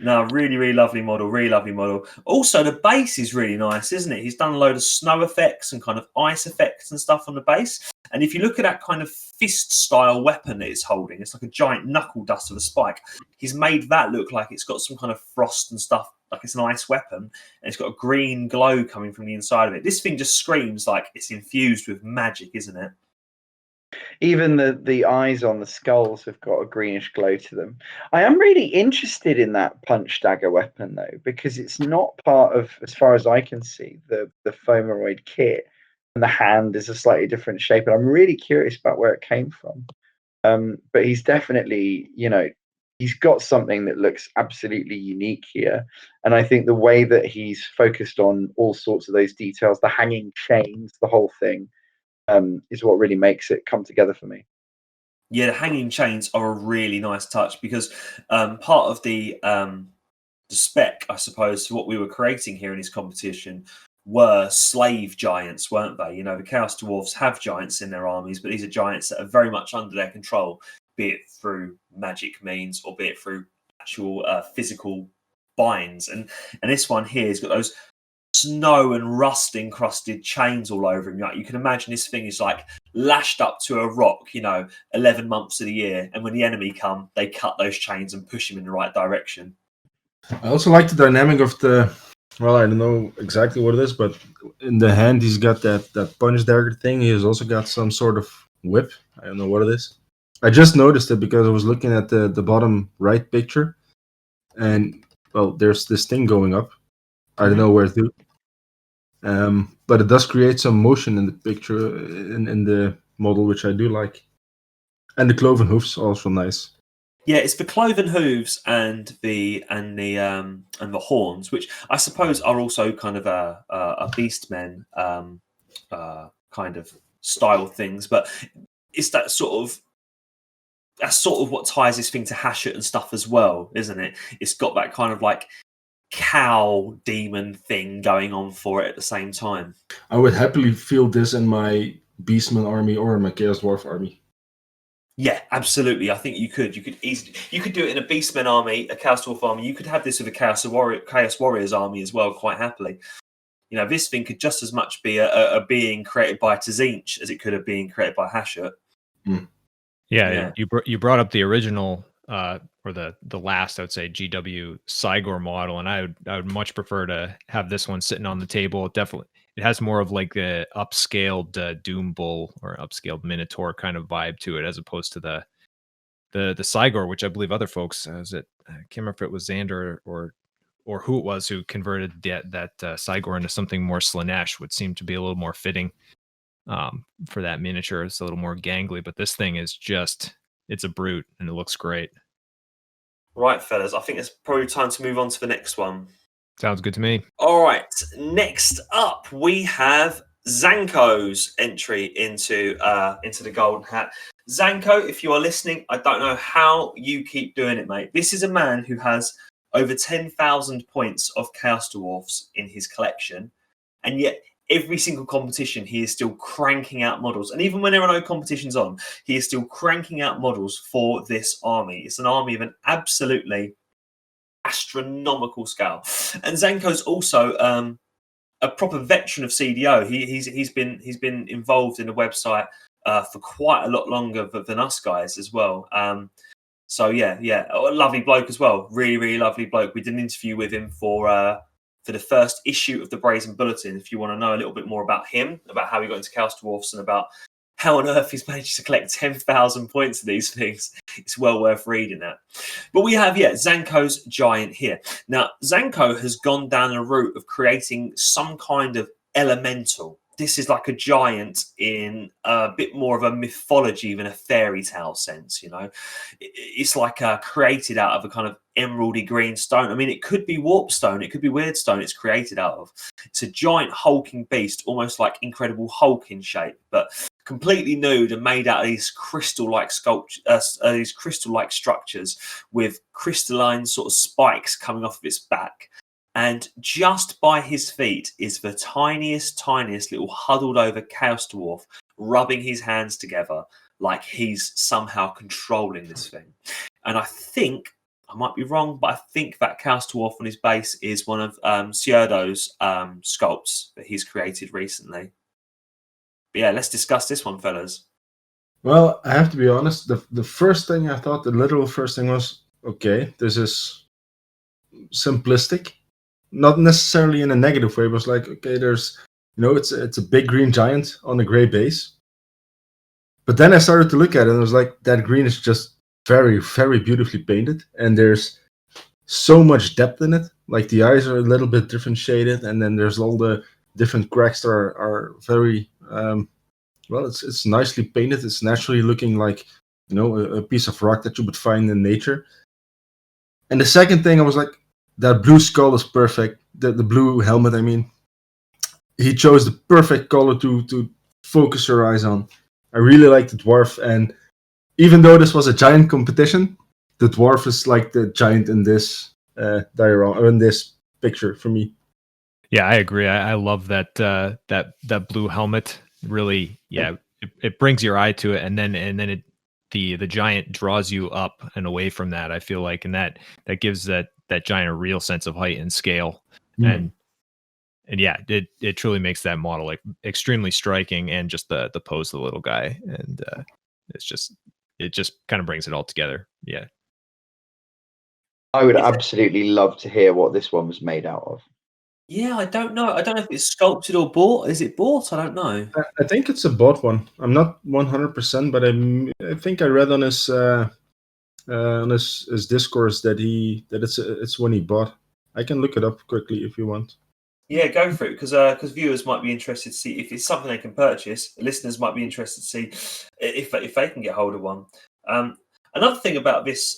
No, really, really lovely model. Really lovely model. Also, the base is really nice, isn't it? He's done a load of snow effects and kind of ice effects and stuff on the base. And if you look at that kind of fist-style weapon that it's holding, it's like a giant knuckle duster with a spike. He's made that look like it's got some kind of frost and stuff, like it's an ice weapon. And it's got a green glow coming from the inside of it. This thing just screams like it's infused with magic, isn't it? Even the eyes on the skulls have got a greenish glow to them. I am really interested in that punch dagger weapon though, because it's not part of, as far as I can see, the Fomoroid kit, and the hand is a slightly different shape. And I'm really curious about where it came from. But he's definitely, he's got something that looks absolutely unique here. And I think the way that he's focused on all sorts of those details, the hanging chains, the whole thing, is what really makes it come together for me. Yeah, the hanging chains are a really nice touch because part of the spec, I suppose, to what we were creating here in this competition were slave giants, weren't they? The Chaos Dwarfs have giants in their armies, but these are giants that are very much under their control, be it through magic means or be it through actual physical binds. And this one here has got those snow and rust encrusted chains all over him. Like, you can imagine this thing is like lashed up to a rock, 11 months of the year, and when the enemy come, they cut those chains and push him in the right direction. I also like the dynamic of I don't know exactly what it is, but in the hand he's got that punch dagger thing. He has also got some sort of whip. I don't know what it is. I just noticed it because I was looking at the bottom right picture, and there's this thing going up. I don't know where to. But it does create some motion in the picture, in the model, which I do like. And the cloven hoofs also nice. Yeah, it's the cloven hooves and the horns, which I suppose are also kind of a beastmen kind of style things. But it's that sort of that's sort of what ties this thing to Hachette and stuff as well, isn't it? It's got that kind of like cow demon thing going on for it at the same time. I would happily field this in my Beastman army or in my Chaos Dwarf army. Yeah, absolutely. I think you could easily do it in a Beastmen army, a Chaos Dwarf army. You could have this with a Chaos Warriors army as well, quite happily. You know, this thing could just as much be a being created by Tzinch as it could have been created by Hachette. Yeah, you brought up the original or the last, I would say, GW Cygor model, and I would much prefer to have this one sitting on the table. It has more of like the upscaled Doom Bull or upscaled Minotaur kind of vibe to it, as opposed to the Cygor, which I believe other folks I can't remember if it was Xander or who it was who converted that Cygor into something more Slanesh, would seem to be a little more fitting for that miniature. It's a little more gangly, but this thing is it's a brute and it looks great. Right, fellas, I think it's probably time to move on to the next one. Sounds good to me. All right, next up we have Zanko's entry into the Golden Hat. Zanko, if you are listening, I don't know how you keep doing it, mate. This is a man who has over 10,000 points of Chaos Dwarfs in his collection, and yet every single competition he is still cranking out models. And even when there are no competitions on, he is still cranking out models for this army. It's an army of an absolutely astronomical scale. And Zanko's also a proper veteran of CDO. He's been involved in the website for quite a lot longer than us guys as well. So yeah, a lovely bloke as well. Really, really lovely bloke. We did an interview with him for the first issue of the Brazen Bulletin. If you want to know a little bit more about him, about how he got into Chaos Dwarfs, and about how on earth he's managed to collect 10,000 points of these things, it's well worth reading that. But we have, Zanko's Giant here. Now, Zanko has gone down a route of creating some kind of elemental. This is like a giant in a bit more of a mythology than a fairy tale sense, you know. It's like created out of a kind of emeraldy green stone. I mean, it could be warp stone, it could be weird stone it's created out of. It's a giant hulking beast, almost like Incredible Hulk in shape, but completely nude and made out of these crystal-like these crystal-like structures with crystalline sort of spikes coming off of its back. And just by his feet is the tiniest little huddled over Chaos Dwarf, rubbing his hands together like he's somehow controlling this thing. And I think, I might be wrong, but I think that Chaos Dwarf on his base is one of Cierdo's sculpts that he's created recently. But yeah, let's discuss this one, fellas. Well, I have to be honest. The first thing I thought, the literal first thing was, okay, this is simplistic. Not necessarily in a negative way, but it's like, okay, there's, it's a big green giant on a gray base. But then I started to look at it and it was like, that green is just very, very beautifully painted. And there's so much depth in it. Like the eyes are a little bit different shaded. And then there's all the different cracks that are very, it's nicely painted. It's naturally looking like, a piece of rock that you would find in nature. And the second thing I was like, that blue skull is perfect. The blue helmet, I mean. He chose the perfect color to focus your eyes on. I really like the dwarf, and even though this was a giant competition, the dwarf is like the giant in this diorama, or in this picture for me. Yeah, I agree. I love that that blue helmet. Really, it brings your eye to it, and then the giant draws you up and away from that. I feel like, and that gives that giant a real sense of height and scale, and yeah, it truly makes that model like extremely striking, and just the pose of the little guy, and it just kind of brings it all together. Yeah, I would absolutely love to hear what this one was made out of. Yeah, I don't know if it's sculpted or bought. Is it bought? I don't know. I think it's a bought one. I'm not 100%, but I think I read on his discourse that it's one he bought. I can look it up quickly if you want. Yeah, go for it, because viewers might be interested to see if it's something they can purchase. Listeners might be interested to see if they can get hold of one. Another thing about this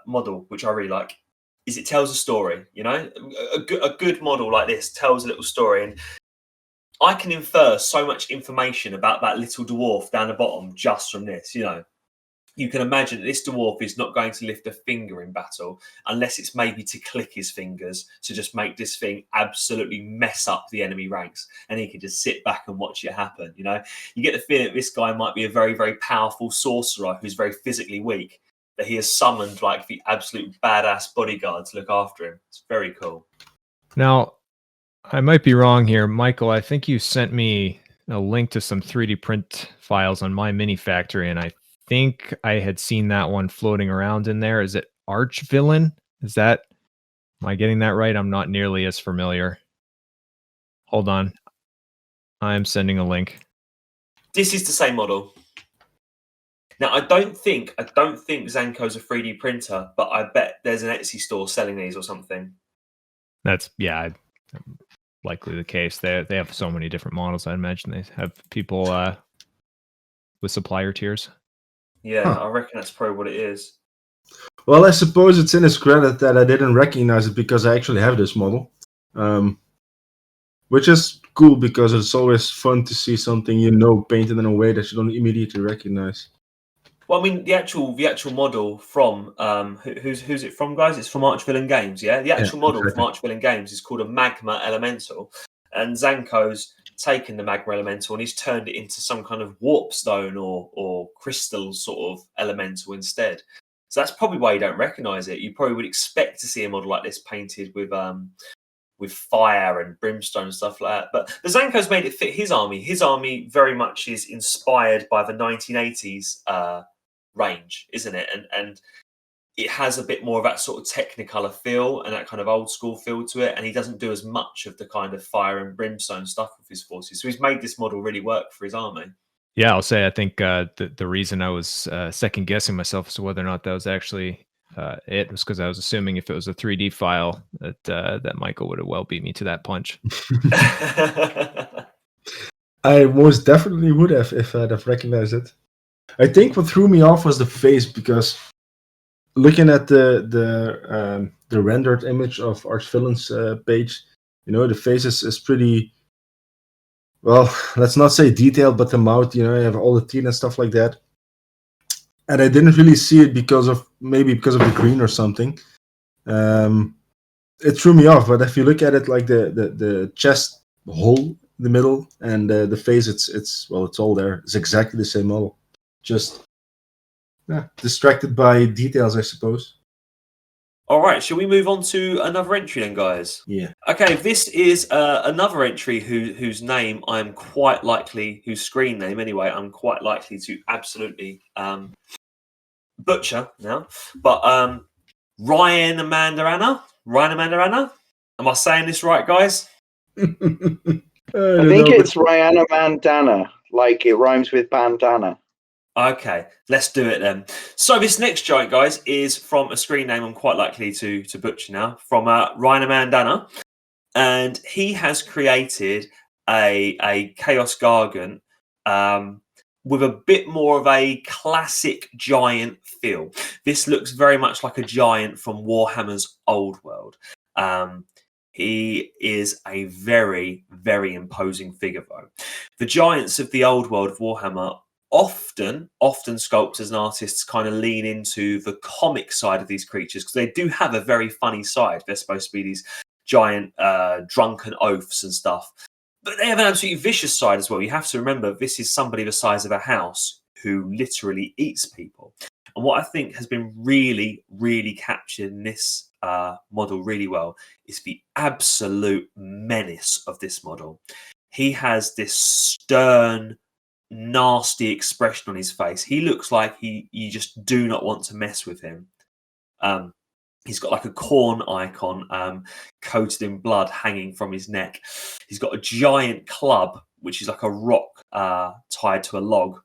model, which I really like, is it tells a story. A good model like this tells a little story, and I can infer so much information about that little dwarf down the bottom just from this. you can imagine that this dwarf is not going to lift a finger in battle unless it's maybe to click his fingers to just make this thing absolutely mess up the enemy ranks, and he can just sit back and watch it happen. You know, you get the feeling that this guy might be a very, very powerful sorcerer who's very physically weak, that he has summoned like the absolute badass bodyguard to look after him. It's very cool. Now, I might be wrong here, Michael. I think you sent me a link to some 3D print files on my mini factory, and I think I had seen that one floating around in there. Is it Archvillain? Am I getting that right? I'm not nearly as familiar. Hold on. I'm sending a link. This is the same model. Now, I don't think Zanko's a 3D printer, but I bet there's an Etsy store selling these or something. That's likely the case. They have so many different models. I imagine they have people with supplier tiers. Yeah, I reckon that's probably what it is. Well, I suppose it's in his credit that I didn't recognize it because I actually have this model, which is cool because it's always fun to see something painted in a way that you don't immediately recognize. Well, I mean, the actual model from who's it from, guys? It's from Archvillain Games, yeah. The actual model from Archvillain Games is called a Magma Elemental, and Zanko's taken the Magma Elemental and he's turned it into some kind of warp stone or crystal sort of elemental instead. So that's probably why you don't recognise it. You probably would expect to see a model like this painted with fire and brimstone and stuff like that. But the Zanko's made it fit his army. His army very much is inspired by the 1980s range, isn't it? And it has a bit more of that sort of Technicolor feel and that kind of old school feel to it. And he doesn't do as much of the kind of fire and brimstone stuff with his forces. So he's made this model really work for his army. Yeah, I'll say I think the reason I was second guessing myself as to whether or not that was actually it was because I was assuming if it was a 3D file that Michael would have well beat me to that punch. I most definitely would have if I'd have recognized it. I think what threw me off was the face, because looking at the rendered image of Archvillain's page, the face is pretty, well, let's not say detailed, but the mouth, you have all the teeth and stuff like that. And I didn't really see it because of the green or something. It threw me off. But if you look at it, like the chest hole in the middle and the face, it's all there. It's exactly the same model. Just distracted by details, I suppose. All right, shall we move on to another entry then, guys? Yeah. Okay, this is another entry whose name I'm quite likely, whose screen name anyway, I'm quite likely to absolutely butcher now. But Ryan Amanda Anna? Am I saying this right, guys? I think it's Rihanna Mandana, like it rhymes with bandana. Okay, let's do it then. So this next giant, guys, is from a screen name I'm quite likely to butcher now, from Ryan Mandana, and he has created a Chaos Gargant with a bit more of a classic giant feel. This looks very much like a giant from Warhammer's Old World. He is a very, very imposing figure, though. The giants of the Old World of Warhammer often sculptors and artists kind of lean into the comic side of these creatures because they do have a very funny side. They're supposed to be these giant drunken oafs and stuff, but they have an absolutely vicious side as well. You have to remember, this is somebody the size of a house who literally eats people. And what I think has been really, really captured in this model really well is the absolute menace of this model. He has this stern, nasty expression on his face. He looks like you just do not want to mess with him. He's got like a corn icon coated in blood hanging from his neck. He's got a giant club, which is like a rock tied to a log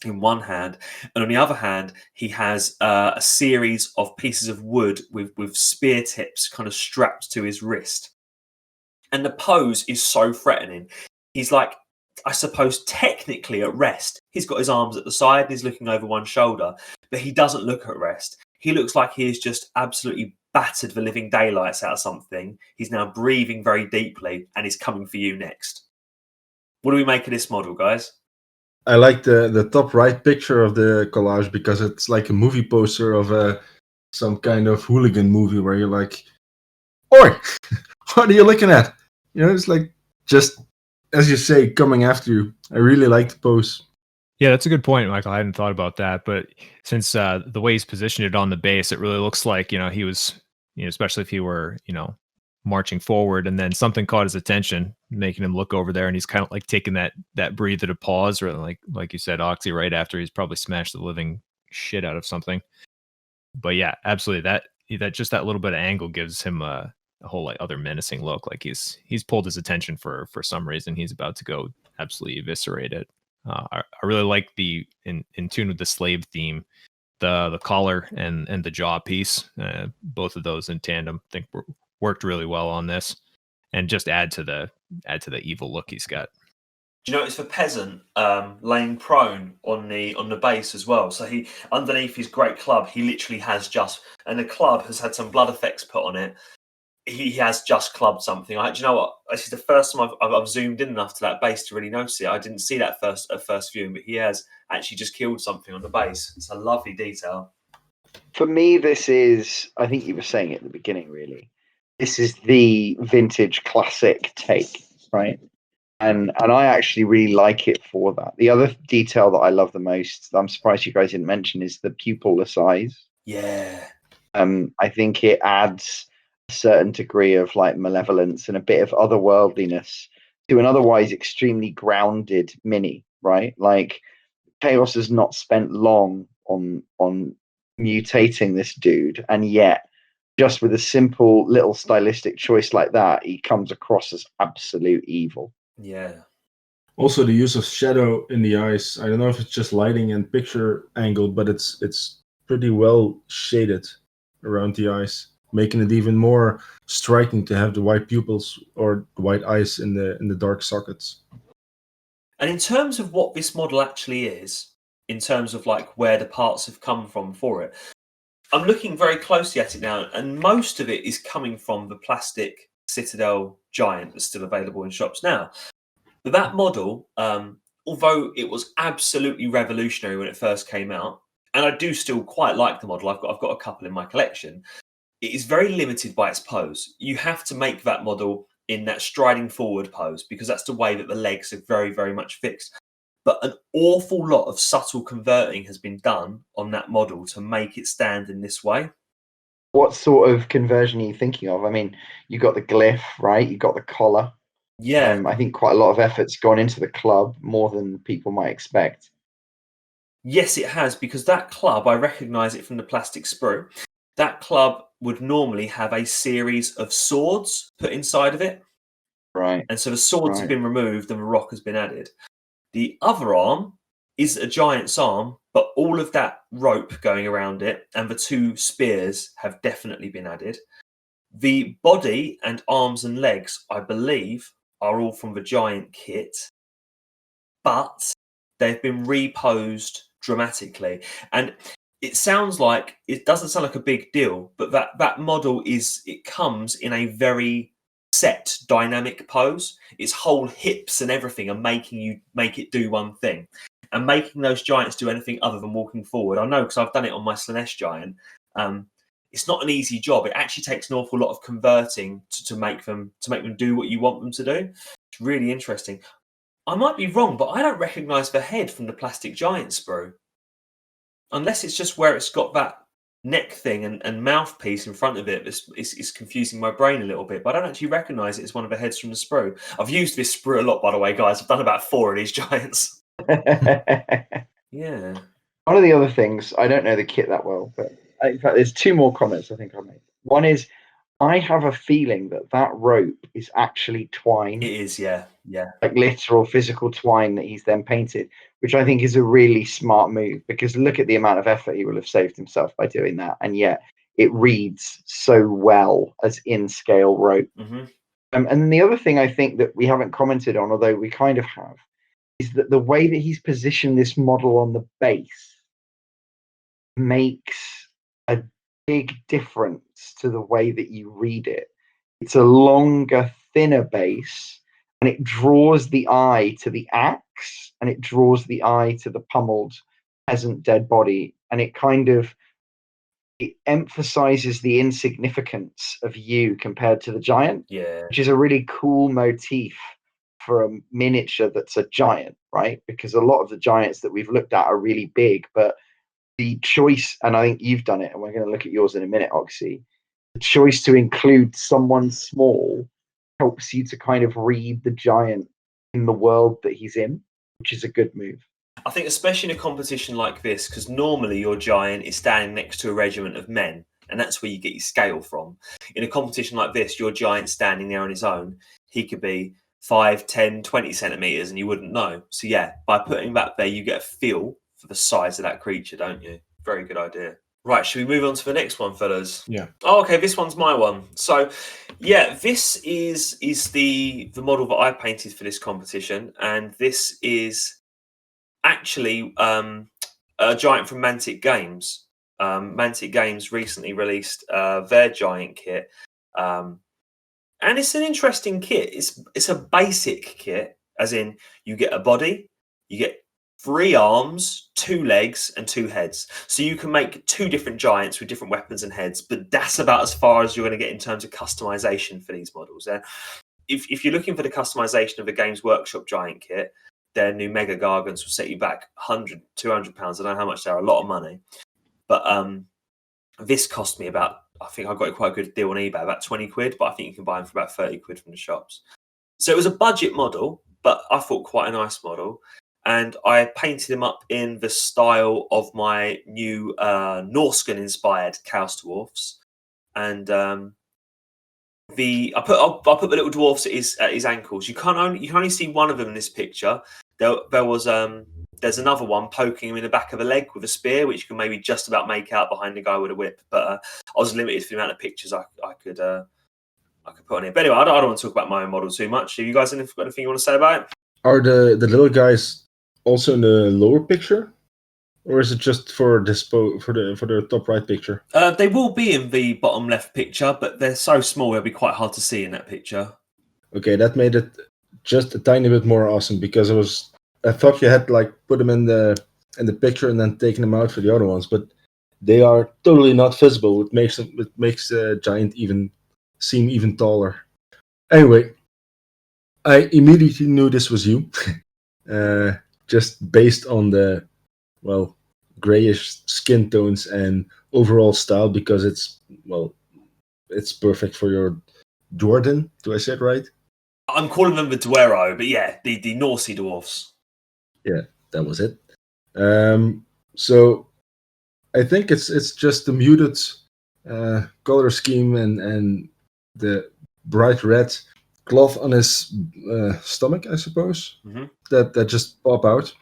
in one hand, and on the other hand he has a series of pieces of wood with spear tips kind of strapped to his wrist. And the pose is so threatening. He's like, I suppose, technically at rest. He's got his arms at the side and he's looking over one shoulder, but he doesn't look at rest. He looks like he has just absolutely battered the living daylights out of something. He's now breathing very deeply and he's coming for you next. What do we make of this model, guys? I like the top right picture of the collage because it's like a movie poster of some kind of hooligan movie where you're like, "Oi, what are you looking at?" You know, it's like just as you say, coming after you. I really like the pose. Yeah, that's a good point, Michael. I hadn't thought about that, but since the way he's positioned it on the base, it really looks like he was, especially if he were, marching forward, and then something caught his attention, making him look over there, and he's kind of like taking that breather to pause, or like you said, Oxy, right after he's probably smashed the living shit out of something. But yeah, absolutely, that little bit of angle gives him a whole like other menacing look, like he's pulled his attention for some reason. He's about to go absolutely eviscerate it. I really like the in tune with the slave theme, the collar and the jaw piece. Both of those in tandem, I think worked really well on this, and just add to the evil look he's got. Do you notice the peasant laying prone on the base as well? So he underneath his great club, he literally has just, and the club has had some blood effects put on it. He has just clubbed something. Do you know what? This is the first time I've zoomed in enough to that base to really notice it. I didn't see that at first viewing, but he has actually just killed something on the base. It's a lovely detail. For me, this is, I think you were saying it at the beginning, really. This is the vintage classic take, right? And I actually really like it for that. The other detail that I love the most, I'm surprised you guys didn't mention, is the pupil size. Yeah. I think it adds a certain degree of like malevolence and a bit of otherworldliness to an otherwise extremely grounded mini, right? Like Chaos has not spent long on mutating this dude, and yet just with a simple little stylistic choice like that, he comes across as absolute evil. Yeah. Also, the use of shadow in the eyes. I don't know if it's just lighting and picture angle, but it's pretty well shaded around the eyes, making it even more striking to have the white pupils or the white eyes in the dark sockets. And in terms of what this model actually is, in terms of like where the parts have come from for it, I'm looking very closely at it now, and most of it is coming from the plastic Citadel Giant that's still available in shops now. But that model, although it was absolutely revolutionary when it first came out, and I do still quite like the model, I've got a couple in my collection, it is very limited by its pose. You have to make that model in that striding forward pose because that's the way that the legs are very, very much fixed. But an awful lot of subtle converting has been done on that model to make it stand in this way. What sort of conversion are you thinking of? I mean, you got the glyph, right? You got the collar. Yeah. I think quite a lot of effort's gone into the club, more than people might expect. Yes, it has, because that club, I recognise it from the plastic sprue. That club would normally have a series of swords put inside of it. Right. And so the swords have Right. been removed and the rock has been added. The other arm is a giant's arm, but all of that rope going around it and the two spears have definitely been added. The body and arms and legs, I believe, are all from the giant kit, but they've been reposed dramatically. And it doesn't sound like a big deal, but that model comes in a very set dynamic pose. Its whole hips and everything are make it do one thing. And making those giants do anything other than walking forward, I know because I've done it on my Slanesh giant. It's not an easy job. It actually takes an awful lot of converting to make them do what you want them to do. It's really interesting. I might be wrong, but I don't recognise the head from the plastic giant sprue. Unless it's just where it's got that neck thing and mouthpiece in front of it. It's confusing my brain a little bit, but I don't actually recognise it as one of the heads from the sprue. I've used this sprue a lot, by the way, guys. I've done about 4 of these giants. Yeah. One of the other things, I don't know the kit that well, but in fact, there's 2 more comments I think I'll make. One is, I have a feeling that rope is actually twine. It is, yeah. Like literal physical twine that he's then painted, which I think is a really smart move, because look at the amount of effort he will have saved himself by doing that, and yet it reads so well as in-scale rope. Mm-hmm. And the other thing I think that we haven't commented on, although we kind of have, is that the way that he's positioned this model on the base makes a big difference to the way that you read it. It's a longer, thinner base, and it draws the eye to the axe, and it draws the eye to the pummeled peasant dead body, and it emphasizes the insignificance of you compared to the giant, which is a really cool motif for a miniature that's a giant, right? Because a lot of the giants that we've looked at are really big, but the choice, and I think you've done it, and we're going to look at yours in a minute, Oxy, the choice to include someone small helps you to kind of read the giant in the world that he's in, which is a good move. I think especially in a competition like this, because normally your giant is standing next to a regiment of men, and that's where you get your scale from. In a competition like this, your giant's standing there on his own. He could be 5, 10, 20 centimeters, and you wouldn't know. So yeah, by putting that there, you get a feel for the size of that creature, don't you? Very good idea. Right, should we move on to the next one, fellas? Yeah. Oh, okay, this one's my one. So, yeah, this is the model that I painted for this competition, and this is actually a giant from Mantic Games. Mantic Games recently released their giant kit, and it's an interesting kit. It's a basic kit, as in you get a body, you get 3 arms, 2 legs, and 2 heads. So you can make 2 different giants with different weapons and heads, but that's about as far as you're going to get in terms of customization for these models. If you're looking for the customization of a Games Workshop giant kit, their new Mega Gargants will set you back £100, £200. I don't know how much they are, a lot of money. But this cost me about, I think I got it quite a good deal on eBay, about 20 quid, but I think you can buy them for about 30 quid from the shops. So it was a budget model, but I thought quite a nice model. And I painted him up in the style of my new Norscan-inspired Chaos Dwarfs. And I put the little dwarfs at his ankles. You can only see one of them in this picture. There's another one poking him in the back of the leg with a spear, which you can maybe just about make out behind the guy with a whip. But I was limited for the amount of pictures I could put on here. But anyway, I don't want to talk about my own model too much. Have you guys got anything you want to say about it? Are the little guys also in the lower picture, or is it just for the top right picture? They will be in the bottom left picture, but they're so small it'll be quite hard to see in that picture. Okay, that made it just a tiny bit more awesome, because I thought you had to like put them in the picture and then taking them out for the other ones, but they are totally not visible. It makes the giant seem even taller. Anyway, I immediately knew this was you. Just based on the, well, grayish skin tones and overall style, because it's perfect for your Jordan. Do I say it right? I'm calling them the Duero, but yeah, the Norsey dwarfs. Yeah, that was it. So I think it's just the muted color scheme and the bright red cloth on his stomach, I suppose, that just pop out.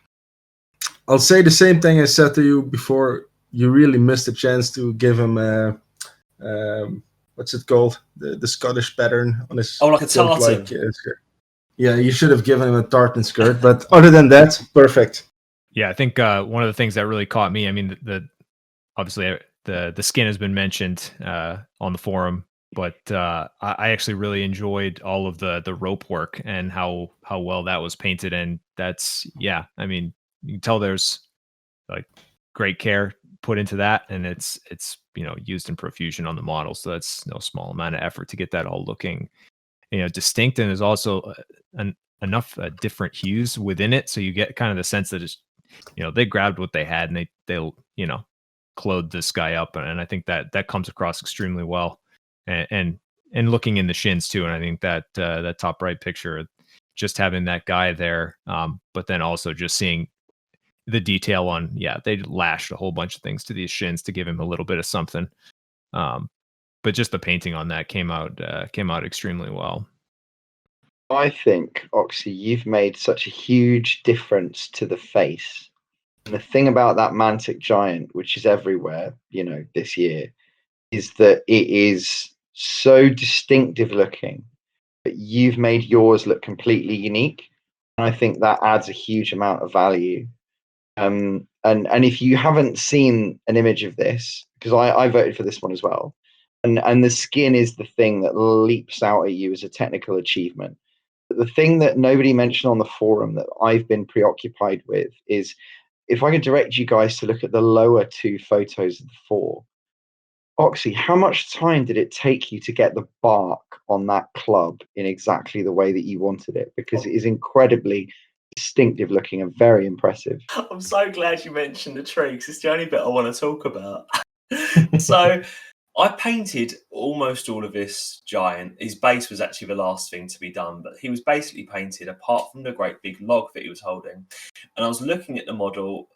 I'll say the same thing I said to you before. You really missed a chance to give him what's it called? The Scottish pattern on his like a tartan. Skirt. Yeah, you should have given him a tartan skirt, but other than that, perfect. Yeah, I think one of the things that really caught me, I mean, obviously the skin has been mentioned on the forum, but I actually really enjoyed all of the rope work and how well that was painted. And that's, yeah, I mean, you can tell there's like great care put into that, and it's used in profusion on the model. So that's no small amount of effort to get that all looking, distinct. And there's also enough different hues within it. So you get kind of the sense that it's, they grabbed what they had and they clothed this guy up. And I think that comes across extremely well. And looking in the shins too. And I think that top right picture, just having that guy there, but then also just seeing the detail on, they lashed a whole bunch of things to these shins to give him a little bit of something. But just the painting on that came out extremely well. I think, Oxy, you've made such a huge difference to the face. And the thing about that Mantic giant, which is everywhere, this year, is that it is so distinctive looking, but you've made yours look completely unique. And I think that adds a huge amount of value. And if you haven't seen an image of this, because I voted for this one as well, and the skin is the thing that leaps out at you as a technical achievement. The thing that nobody mentioned on the forum that I've been preoccupied with is if I could direct you guys to look at the lower two photos of the 4. Oxy, how much time did it take you to get the bark on that club in exactly the way that you wanted it? Because it is incredibly distinctive looking and very impressive. I'm so glad you mentioned the tree because it's the only bit I want to talk about. So I painted almost all of this giant. His base was actually the last thing to be done, but he was basically painted apart from the great big log that he was holding. And I was looking at the model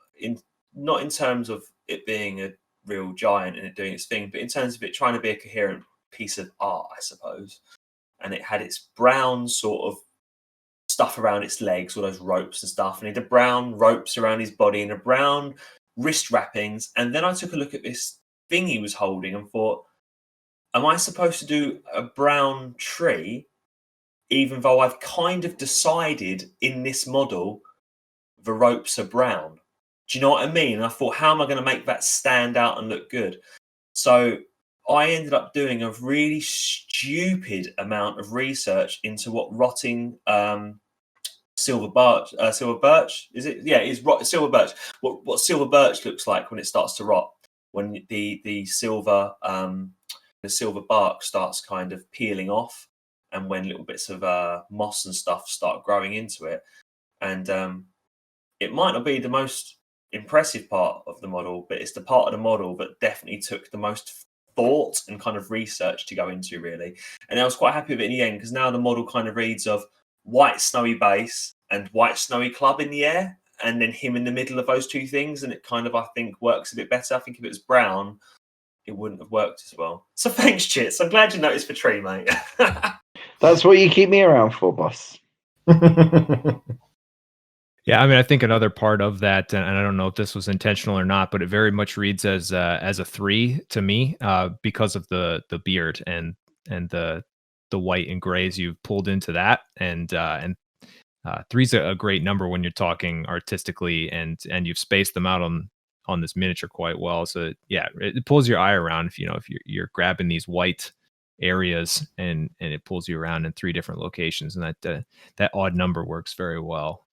not in terms of it being a real giant and it doing its thing, but in terms of it trying to be a coherent piece of art, I suppose. And it had its brown sort of stuff around its legs, all those ropes and stuff, and he had brown ropes around his body and a brown wrist wrappings. And then I took a look at this thing he was holding and thought, am I supposed to do a brown tree, even though I've kind of decided in this model the ropes are brown? Do you know what I mean? And I thought, how am I going to make that stand out and look good? So I ended up doing a really stupid amount of research into what rotting silver birch is it? Yeah, it's silver birch. What silver birch looks like when it starts to rot, when the silver bark starts kind of peeling off, and when little bits of moss and stuff start growing into it. And it might not be the most impressive part of the model, but it's the part of the model that definitely took the most thought and kind of research to go into, really. And I was quite happy with it in the end, because now the model kind of reads of white snowy base and white snowy club in the air, and then him in the middle of those two things, and it kind of, I think, works a bit better. I think if it was brown, it wouldn't have worked as well. So thanks, Chits. I'm glad you noticed the tree, mate. That's what you keep me around for, boss. Yeah, I mean, I think another part of that, and I don't know if this was intentional or not, but it very much reads as a 3 to me, because of the beard and the white and grays you've pulled into that, and 3's a great number when you're talking artistically, and you've spaced them out on this miniature quite well. So yeah, it pulls your eye around if you're grabbing these white areas and it pulls you around in 3 different locations, and that odd number works very well.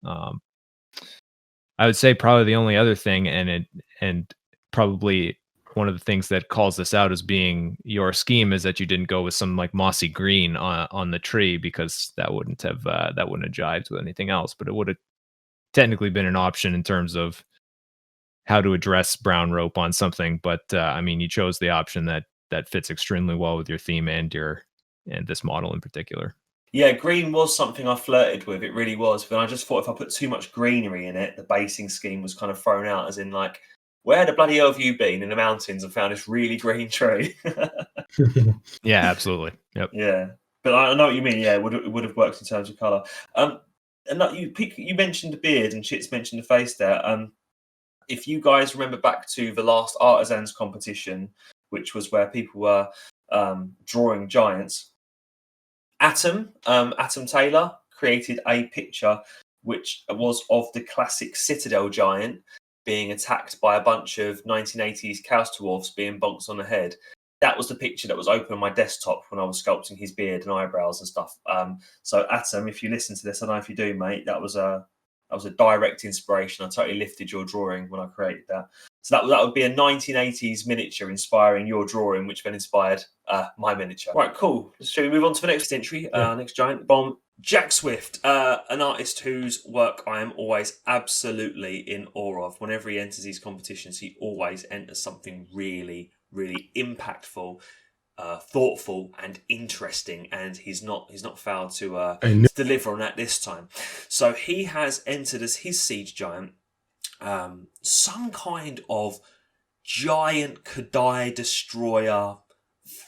I would say probably the only other thing, and probably one of the things that calls this out as being your scheme, is that you didn't go with some like mossy green on the tree, because that wouldn't have jived with anything else. But it would have technically been an option in terms of how to address brown rope on something. But I mean, you chose the option that fits extremely well with your theme and this model in particular. Yeah, green was something I flirted with. It really was. But I just thought if I put too much greenery in it, the basing scheme was kind of thrown out, as in like, where the bloody hell have you been in the mountains and found this really green tree? Yeah, absolutely. Yep. Yeah, but I know what you mean. Yeah, it would have worked in terms of colour. And like you mentioned the beard, and Chits mentioned the face there. If you guys remember back to the last Artisans competition, which was where people were drawing giants, Atom Taylor created a picture which was of the classic Citadel giant being attacked by a bunch of 1980s Chaos Dwarfs being bonked on the head. That was the picture that was open on my desktop when I was sculpting his beard and eyebrows and stuff. So Atom, if you listen to this, I don't know if you do, mate, that was a direct inspiration. I totally lifted your drawing when I created that. So that would be a 1980s miniature inspiring your drawing, which then inspired my miniature. Right, cool. Shall we move on to the next entry? Next giant bomb. Jack Swift, an artist whose work I am always absolutely in awe of. Whenever he enters these competitions, he always enters something really, really impactful, thoughtful, and interesting. And he's not failed to deliver on that this time. So he has entered as his siege giant some kind of giant Kadai destroyer,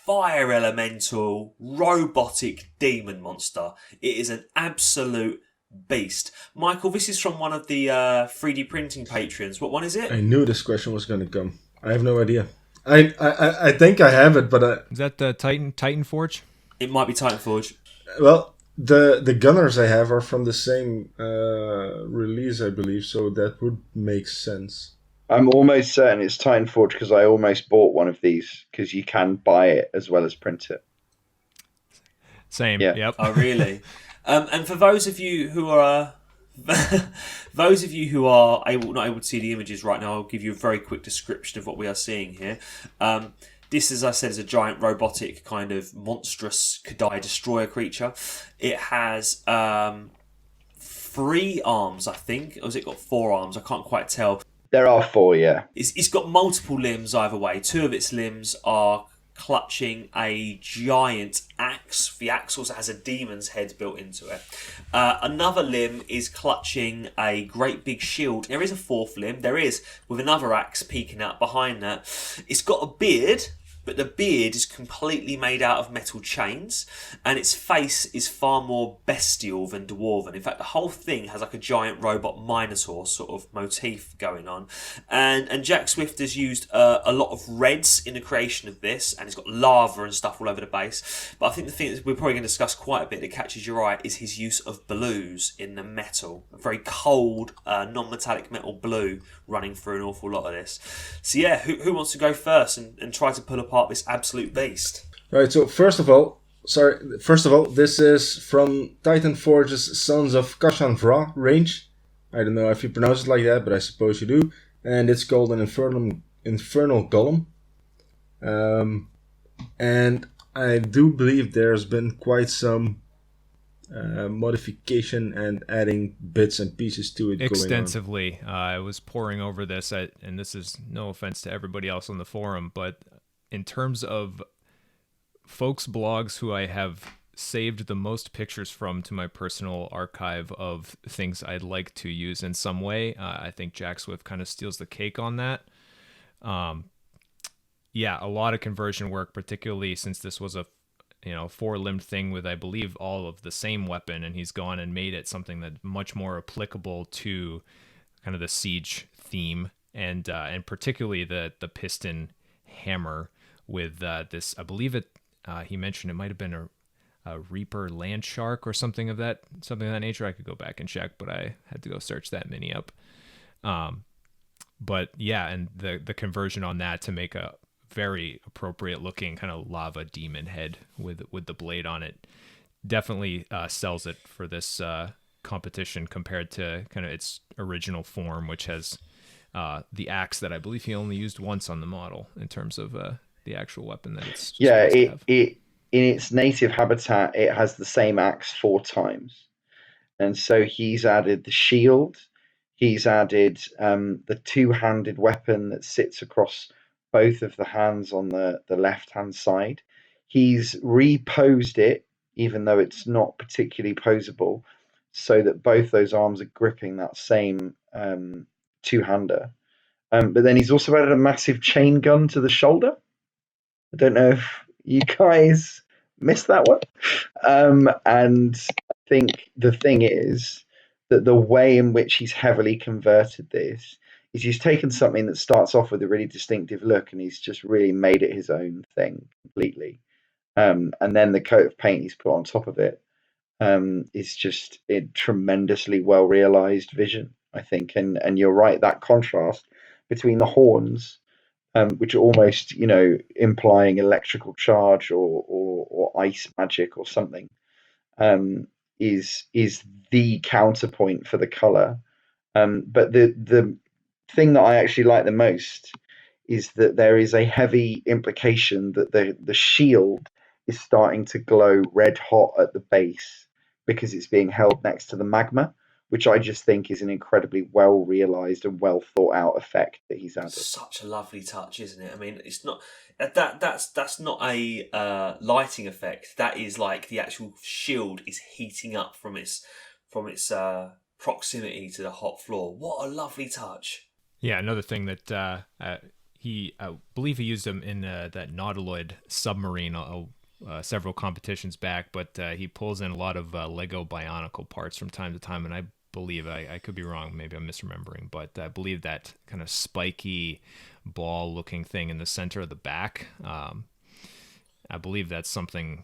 fire elemental, robotic demon monster. It is an absolute beast. Michael, this is from one of the 3D printing patrons. What one is it? I knew this question was going to come. I have no idea. I think I have it, but is that the Titan Forge? It might be Titan Forge. Well, the gunners I have are from the same release, I believe, so that would make sense. I'm almost certain it's Titan Forge because I almost bought one of these because you can buy it as well as print it. Same. Yeah. Yep. Oh, really? And for those of you who are those of you who are not able to see the images right now, I'll give you a very quick description of what we are seeing here. This, as I said, is a giant robotic kind of monstrous Kadai destroyer creature. It has 3 arms, I think, or has it got 4 arms? I can't quite tell. There are 4, yeah. It's got multiple limbs either way. 2 of its limbs are clutching a giant axe. The axe also has a demon's head built into it. Another limb is clutching a great big shield. There is a 4th limb. There is, with another axe peeking out behind that. It's got a beard, but the beard is completely made out of metal chains, and its face is far more bestial than dwarven. In fact, the whole thing has like a giant robot minotaur sort of motif going on. And Jack Swift has used a lot of reds in the creation of this, and it's got lava and stuff all over the base. But I think the thing that we're probably going to discuss quite a bit that catches your eye is his use of blues in the metal. A very cold, non-metallic metal blue running through an awful lot of this. So yeah, who wants to go first and try to pull apart this absolute beast? Right, so first of all, this is from Titan Forge's Sons of Kashan-Vra range. I don't know if you pronounce it like that, but I suppose you do. And it's called an Infernal Golem. And I do believe there's been quite some modification and adding bits and pieces to it extensively. I was poring over this, and this is no offense to everybody else on the forum, but in terms of folks' blogs who I have saved the most pictures from to my personal archive of things I'd like to use in some way, I think Jack Swift kind of steals the cake on that. Yeah, a lot of conversion work, particularly since this was a 4-limbed thing with, I believe, all of the same weapon, and he's gone and made it something that's much more applicable to kind of the siege theme, and particularly the piston hammer with this. I believe he mentioned it might have been a Reaper land shark or something of that nature. I could go back and check, but I had to go search that mini up. But yeah, and the conversion on that to make a very appropriate looking kind of lava demon head with the blade on it definitely sells it for this competition compared to kind of its original form, which has the axe that I believe he only used once on the model in terms of the actual weapon that it's it in its native habitat, it has the same axe 4 times, and so he's added the shield, he's added the 2-handed weapon that sits across both of the hands on the left hand side. He's reposed it, even though it's not particularly posable, so that both those arms are gripping that same 2-hander. But then he's also added a massive chain gun to the shoulder. I don't know if you guys missed that one. And I think the thing is that the way in which he's heavily converted this is he's taken something that starts off with a really distinctive look and he's just really made it his own thing completely. And then the coat of paint he's put on top of it is just a tremendously well realized vision, I think. And you're right, that contrast between the horns, which are almost, implying electrical charge or ice magic or something, is the counterpoint for the color. But the thing that I actually like the most is that there is a heavy implication that the shield is starting to glow red hot at the base because it's being held next to the magma, which I just think is an incredibly well realized and well thought out effect that he's added. Such a lovely touch, isn't it? I mean, it's not that's not a lighting effect. That is like the actual shield is heating up from its proximity to the hot floor. What a lovely touch! Yeah, another thing that I believe he used them in that Nautiloid submarine several competitions back, but he pulls in a lot of Lego Bionicle parts from time to time, and I believe, I could be wrong, maybe I'm misremembering, but I believe that kind of spiky ball looking thing in the center of the back, I believe that's something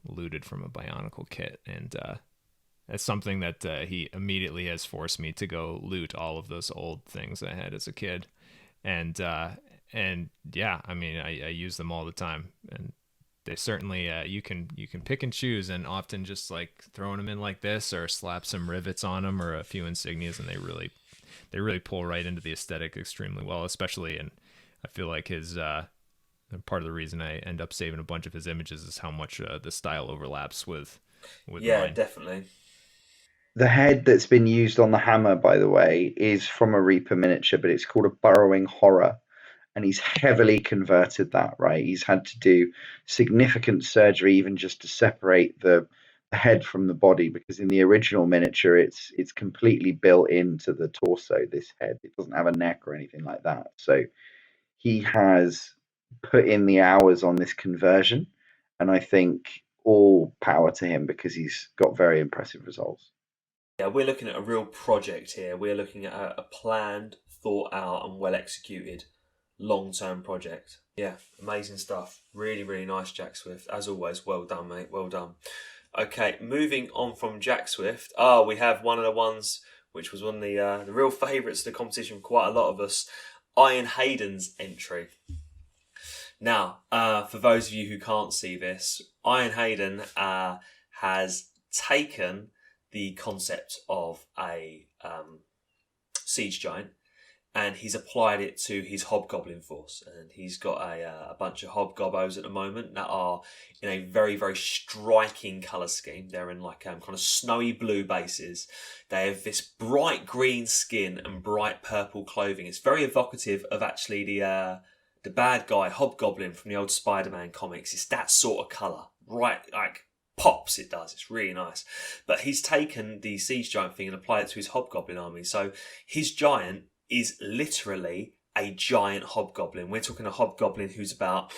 looted from a Bionicle kit, and that's something that he immediately has forced me to go loot all of those old things I had as a kid, and yeah, I mean, I use them all the time, and they certainly you can pick and choose, and often just like throwing them in like this or slap some rivets on them or a few insignias, and they really pull right into the aesthetic extremely well. Especially, and I feel like his part of the reason I end up saving a bunch of his images is how much the style overlaps with yeah, mine. definitely. The head that's been used on the hammer, by the way, is from a Reaper miniature, but it's called a Burrowing Horror. And he's heavily converted that, right? He's had to do significant surgery even just to separate the head from the body, because in the original miniature, it's completely built into the torso, this head. It doesn't have a neck or anything like that. So he has put in the hours on this conversion. And I think all power to him because he's got very impressive results. Yeah, we're looking at a real project here. We're looking at a planned, thought out, and well executed long-term project. Yeah, amazing stuff. Really, really nice, Jack Swift. As always, well done, mate. Well done. Okay, moving on from Jack Swift. We have one of the ones which was one of the real favourites of the competition for quite a lot of us. Iron Hayden's entry. Now, for those of you who can't see this, Iron Hayden has taken the concept of a siege giant, and he's applied it to his Hobgoblin force. And he's got a bunch of Hobgobbos at the moment that are in a very, very striking colour scheme. They're in like kind of snowy blue bases. They have this bright green skin and bright purple clothing. It's very evocative of actually the bad guy Hobgoblin from the old Spider-Man comics. It's that sort of colour, right? Like pops, it does. It's really nice. But he's taken the siege giant thing and applied it to his Hobgoblin army. So his giant is literally a giant Hobgoblin. We're talking a Hobgoblin who's about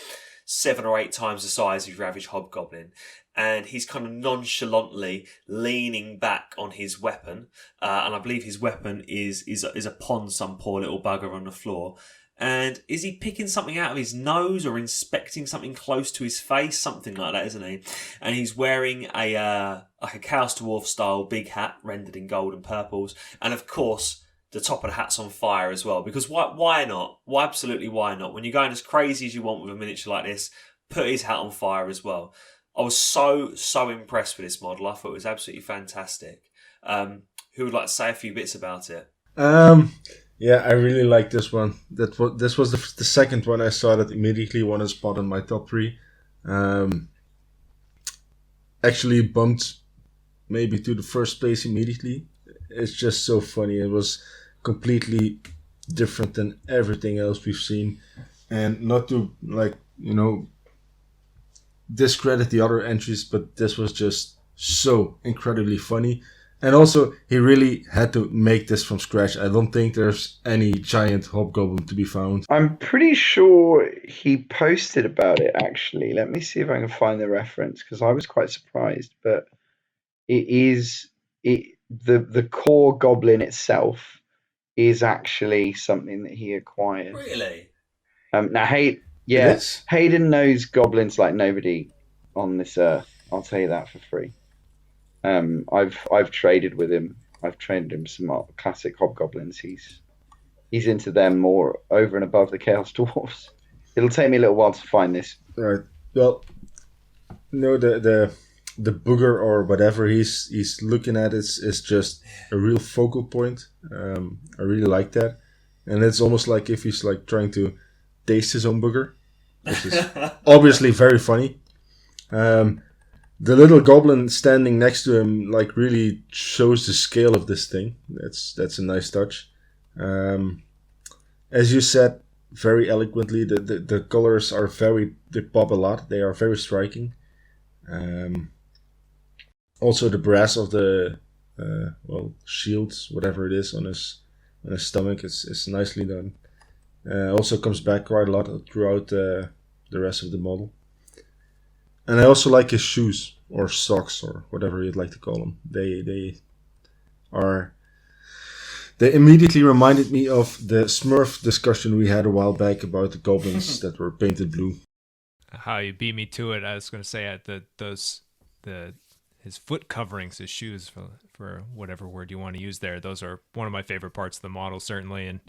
7 or 8 times the size of your average Hobgoblin. And he's kind of nonchalantly leaning back on his weapon. And I believe his weapon is upon some poor little bugger on the floor. And is he picking something out of his nose or inspecting something close to his face? Something like that, isn't he? And he's wearing a Chaos Dwarf style big hat rendered in gold and purples. And of course, the top of the hat's on fire as well. Because why not? Why absolutely why not? When you're going as crazy as you want with a miniature like this, put his hat on fire as well. I was so impressed with this model. I thought it was absolutely fantastic. Who would like to say a few bits about it? Yeah, I really like this one. This was the second one I saw that immediately won a spot on my top 3. Actually bumped maybe to the first place immediately. It's just so funny. It was completely different than everything else we've seen. And not to discredit the other entries, but this was just so incredibly funny. And also, he really had to make this from scratch. I don't think there's any giant Hobgoblin to be found. I'm pretty sure he posted about it, actually. Let me see if I can find the reference, because I was quite surprised. But the core goblin itself is actually something that he acquired. Really? Now, Hayden knows goblins like nobody on this earth. I'll tell you that for free. I've traded with him. I've traded him some classic Hobgoblins. He's into them more over and above the Chaos Dwarfs. It'll take me a little while to find this. All right. Well, the booger or whatever he's looking at is just a real focal point. I really like that, and it's almost like if he's like trying to taste his own booger, which is obviously very funny. The little goblin standing next to him like really shows the scale of this thing. That's a nice touch. As you said very eloquently, the colors are they pop a lot. They are very striking. Also the brass of the shields, whatever it is on his stomach is nicely done. Also comes back quite a lot throughout the rest of the model. And I also like his shoes or socks or whatever you'd like to call them. They immediately reminded me of the Smurf discussion we had a while back about the goblins that were painted blue. How you beat me to it. I was going to say his foot coverings, his shoes, for whatever word you want to use there. Those are one of my favorite parts of the model, certainly. And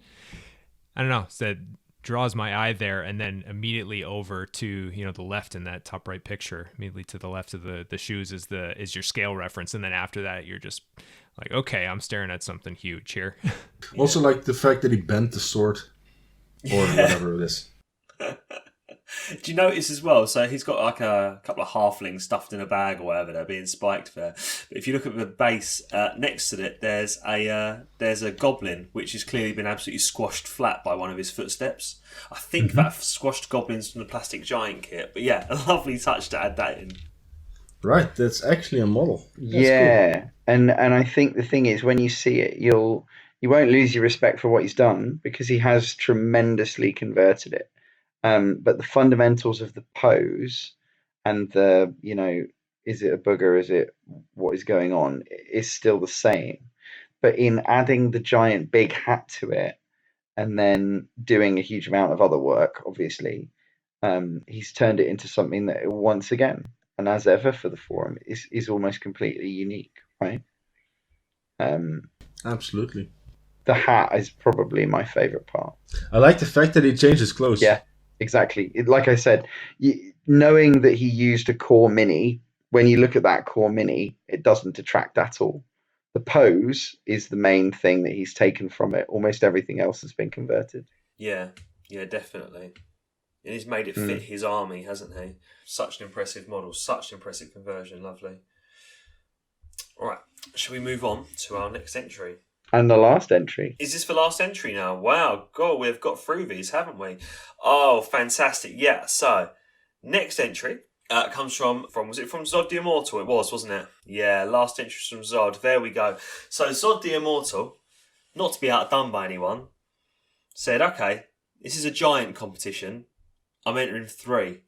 I don't know, said draws my eye there, and then immediately over to the left in that top right picture, immediately to the left of the shoes is your scale reference, and then after that you're just like, okay, I'm staring at something huge here. Also, like the fact that he bent the sword or whatever it is. Do you notice as well? So he's got like a couple of halflings stuffed in a bag or whatever. They're being spiked there. But if you look at the base next to it, there's a goblin which has clearly been absolutely squashed flat by one of his footsteps. I think that squashed goblin's from the plastic giant kit. But yeah, a lovely touch to add that in. Right, that's actually a model. That's cool. and I think the thing is, when you see it, you won't lose your respect for what he's done, because he has tremendously converted it. But the fundamentals of the pose and the, is it a booger? Is it what is going on? Is still the same. But in adding the giant big hat to it and then doing a huge amount of other work, obviously, he's turned it into something that once again, and as ever for the forum, is almost completely unique, right? Absolutely. The hat is probably my favorite part. I like the fact that he changed his clothes. Yeah. Exactly. Like I said, knowing that he used a core mini, when you look at that core mini, it doesn't detract at all. The pose is the main thing that he's taken from it. Almost everything else has been converted. Yeah, definitely. And he's made it fit his army, hasn't he? Such an impressive model, such an impressive conversion. Lovely. All right, shall we move on to our next entry? And the last entry. Is this the last entry now? Wow, God, we've got through these, haven't we? Oh, fantastic. Yeah, so next entry comes from was it from Zod the Immortal? It was, wasn't it? Yeah, last entry from Zod. There we go. So Zod the Immortal, not to be outdone by anyone, said, okay, this is a giant competition. I'm entering 3.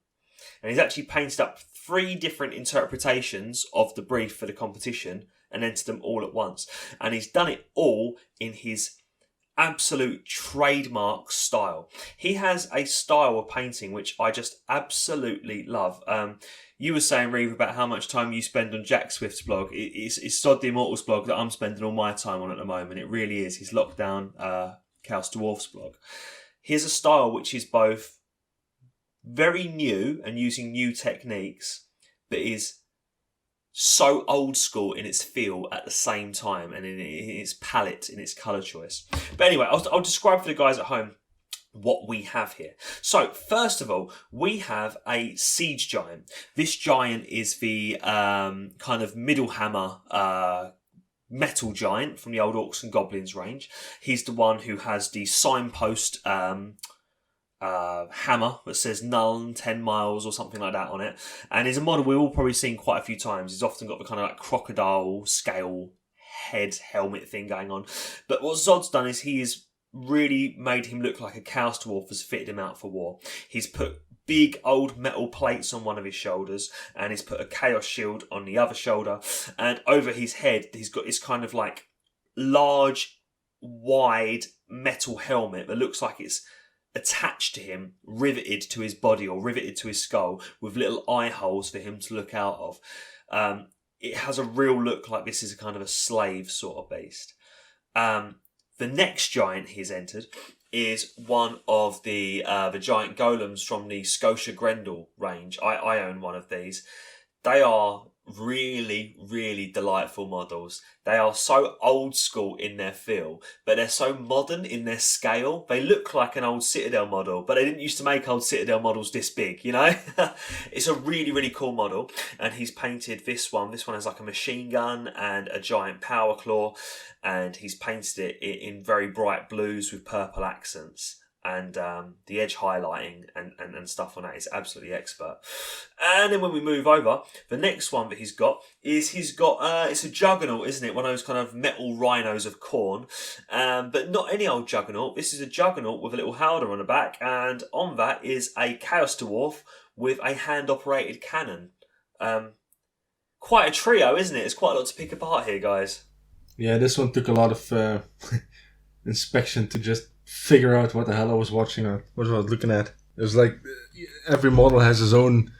And he's actually painted up 3 different interpretations of the brief for the competition and entered them all at once. And he's done it all in his absolute trademark style. He has a style of painting which I just absolutely love. You were saying, Reeve, about how much time you spend on Jack Swift's blog. It's Sod the Immortal's blog that I'm spending all my time on at the moment. It really is. His lockdown Chaos Dwarf's blog. He has a style which is both very new and using new techniques, but is so old school in its feel at the same time, and in its palette, in its colour choice. But anyway, I'll describe for the guys at home what we have here. So first of all, we have a siege giant. This giant is the kind of middle hammer metal giant from the old Orcs and Goblins range. He's the one who has the signpost hammer that says Nuln 10 miles or something like that on it, and is a model we've all probably seen quite a few times. He's often got the kind of like crocodile scale head helmet thing going on. But what Zod's done is he has really made him look like a Chaos Dwarf, has fitted him out for war. He's put big old metal plates on one of his shoulders, and he's put a Chaos shield on the other shoulder, and over his head he's got this kind of like large wide metal helmet that looks like it's attached to him, riveted to his body or riveted to his skull, with little eye holes for him to look out of. It has a real look like this is a kind of a slave sort of beast. The next giant he's entered is one of the giant golems from the Scotia Grendel range. I own one of these. They are really, really delightful models. They are so old school in their feel, but they're so modern in their scale. They look like an old Citadel model, but they didn't used to make old Citadel models this big, you know? It's a really, really cool model, and he's painted this one. This one has like a machine gun and a giant power claw, and he's painted it in very bright blues with purple accents. And the edge highlighting and stuff on that is absolutely expert. And then when we move over, the next one that he's got it's a juggernaut, isn't it? One of those kind of metal rhinos of corn, but not any old juggernaut. This is a juggernaut with a little halder on the back, and on that is a Chaos Dwarf with a hand-operated cannon. Quite a trio, isn't it? It's quite a lot to pick apart here, guys. Yeah, this one took a lot of inspection to just figure out what the hell I was watching or what I was looking at. It was like every model has his own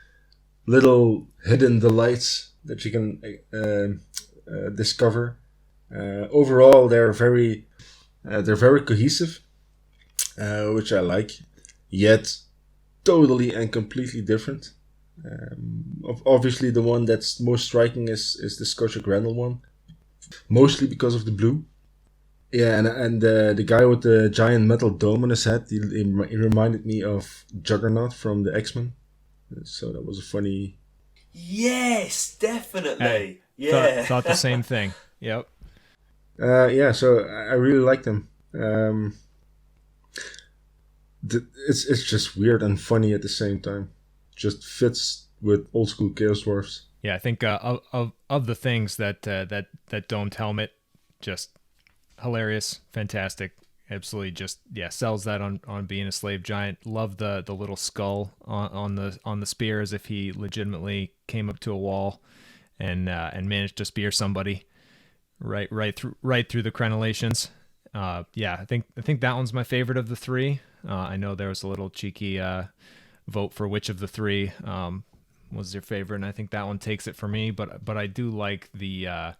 little hidden delights that you can discover. Overall, they're very cohesive, which I like. yet totally and completely different. Obviously, the one that's most striking is the Scottish Grendel one, mostly because of the blue. Yeah, and the guy with the giant metal dome on his head, he reminded me of Juggernaut from the X-Men. So that was a funny. Yes, definitely. Hey, Yeah. thought the same thing. Yep. Yeah, so I really liked him. It's just weird and funny at the same time. Just fits with old school Chaos Dwarfs. Yeah, I think of the things that domed helmet, just hilarious, fantastic, absolutely, just sells that on being a slave giant. Love the little skull on the spear, as if he legitimately came up to a wall and managed to spear somebody right through the crenellations. Yeah, I think that one's my favorite of the three. I know there was a little cheeky vote for which of the three was your favorite, and I think that one takes it for me. But I do like the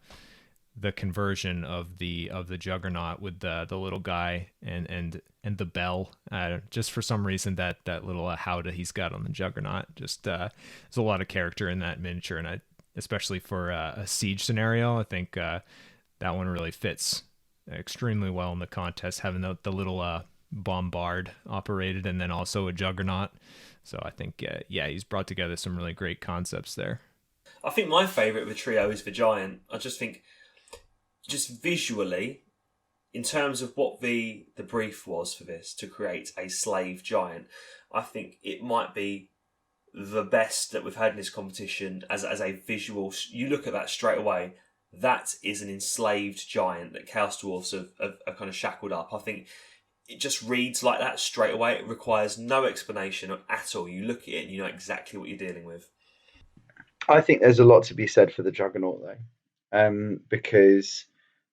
conversion of the Juggernaut with the little guy and the bell. Just for some reason that little howdah he's got on the Juggernaut. Just there's a lot of character in that miniature, and especially for a siege scenario, I think that one really fits extremely well in the contest, having the little bombard operated and then also a Juggernaut. So I think he's brought together some really great concepts there. I think my favourite of the trio is the Giant. I just think, just visually, in terms of what the brief was for this, to create a slave giant, I think it might be the best that we've had in this competition as a visual. You look at that straight away, that is an enslaved giant that Chaos Dwarfs have kind of shackled up. I think it just reads like that straight away. It requires no explanation at all. You look at it and you know exactly what you're dealing with. I think there's a lot to be said for the Juggernaut, though, because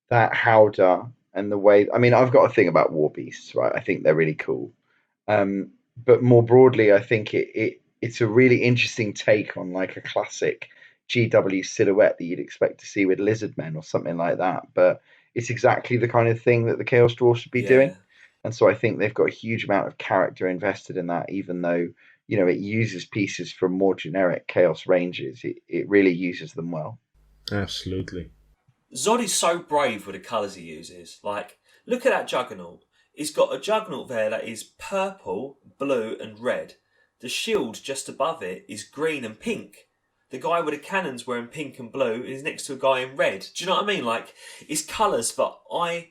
that howdah and the way, I mean, I've got a thing about war beasts, right? I think they're really cool. But more broadly, I think it's a really interesting take on like a classic GW silhouette that you'd expect to see with lizard men or something like that. But it's exactly the kind of thing that the Chaos Dwarfs should be doing. And so I think they've got a huge amount of character invested in that, even though, it uses pieces from more generic Chaos ranges. It really uses them well. Absolutely. Zod is so brave with the colours he uses. Like, look at that Juggernaut. He's got a Juggernaut there that is purple, blue and red. The shield just above it is green and pink. The guy with the cannons wearing pink and blue is next to a guy in red. Do you know what I mean? Like, it's colours that I'm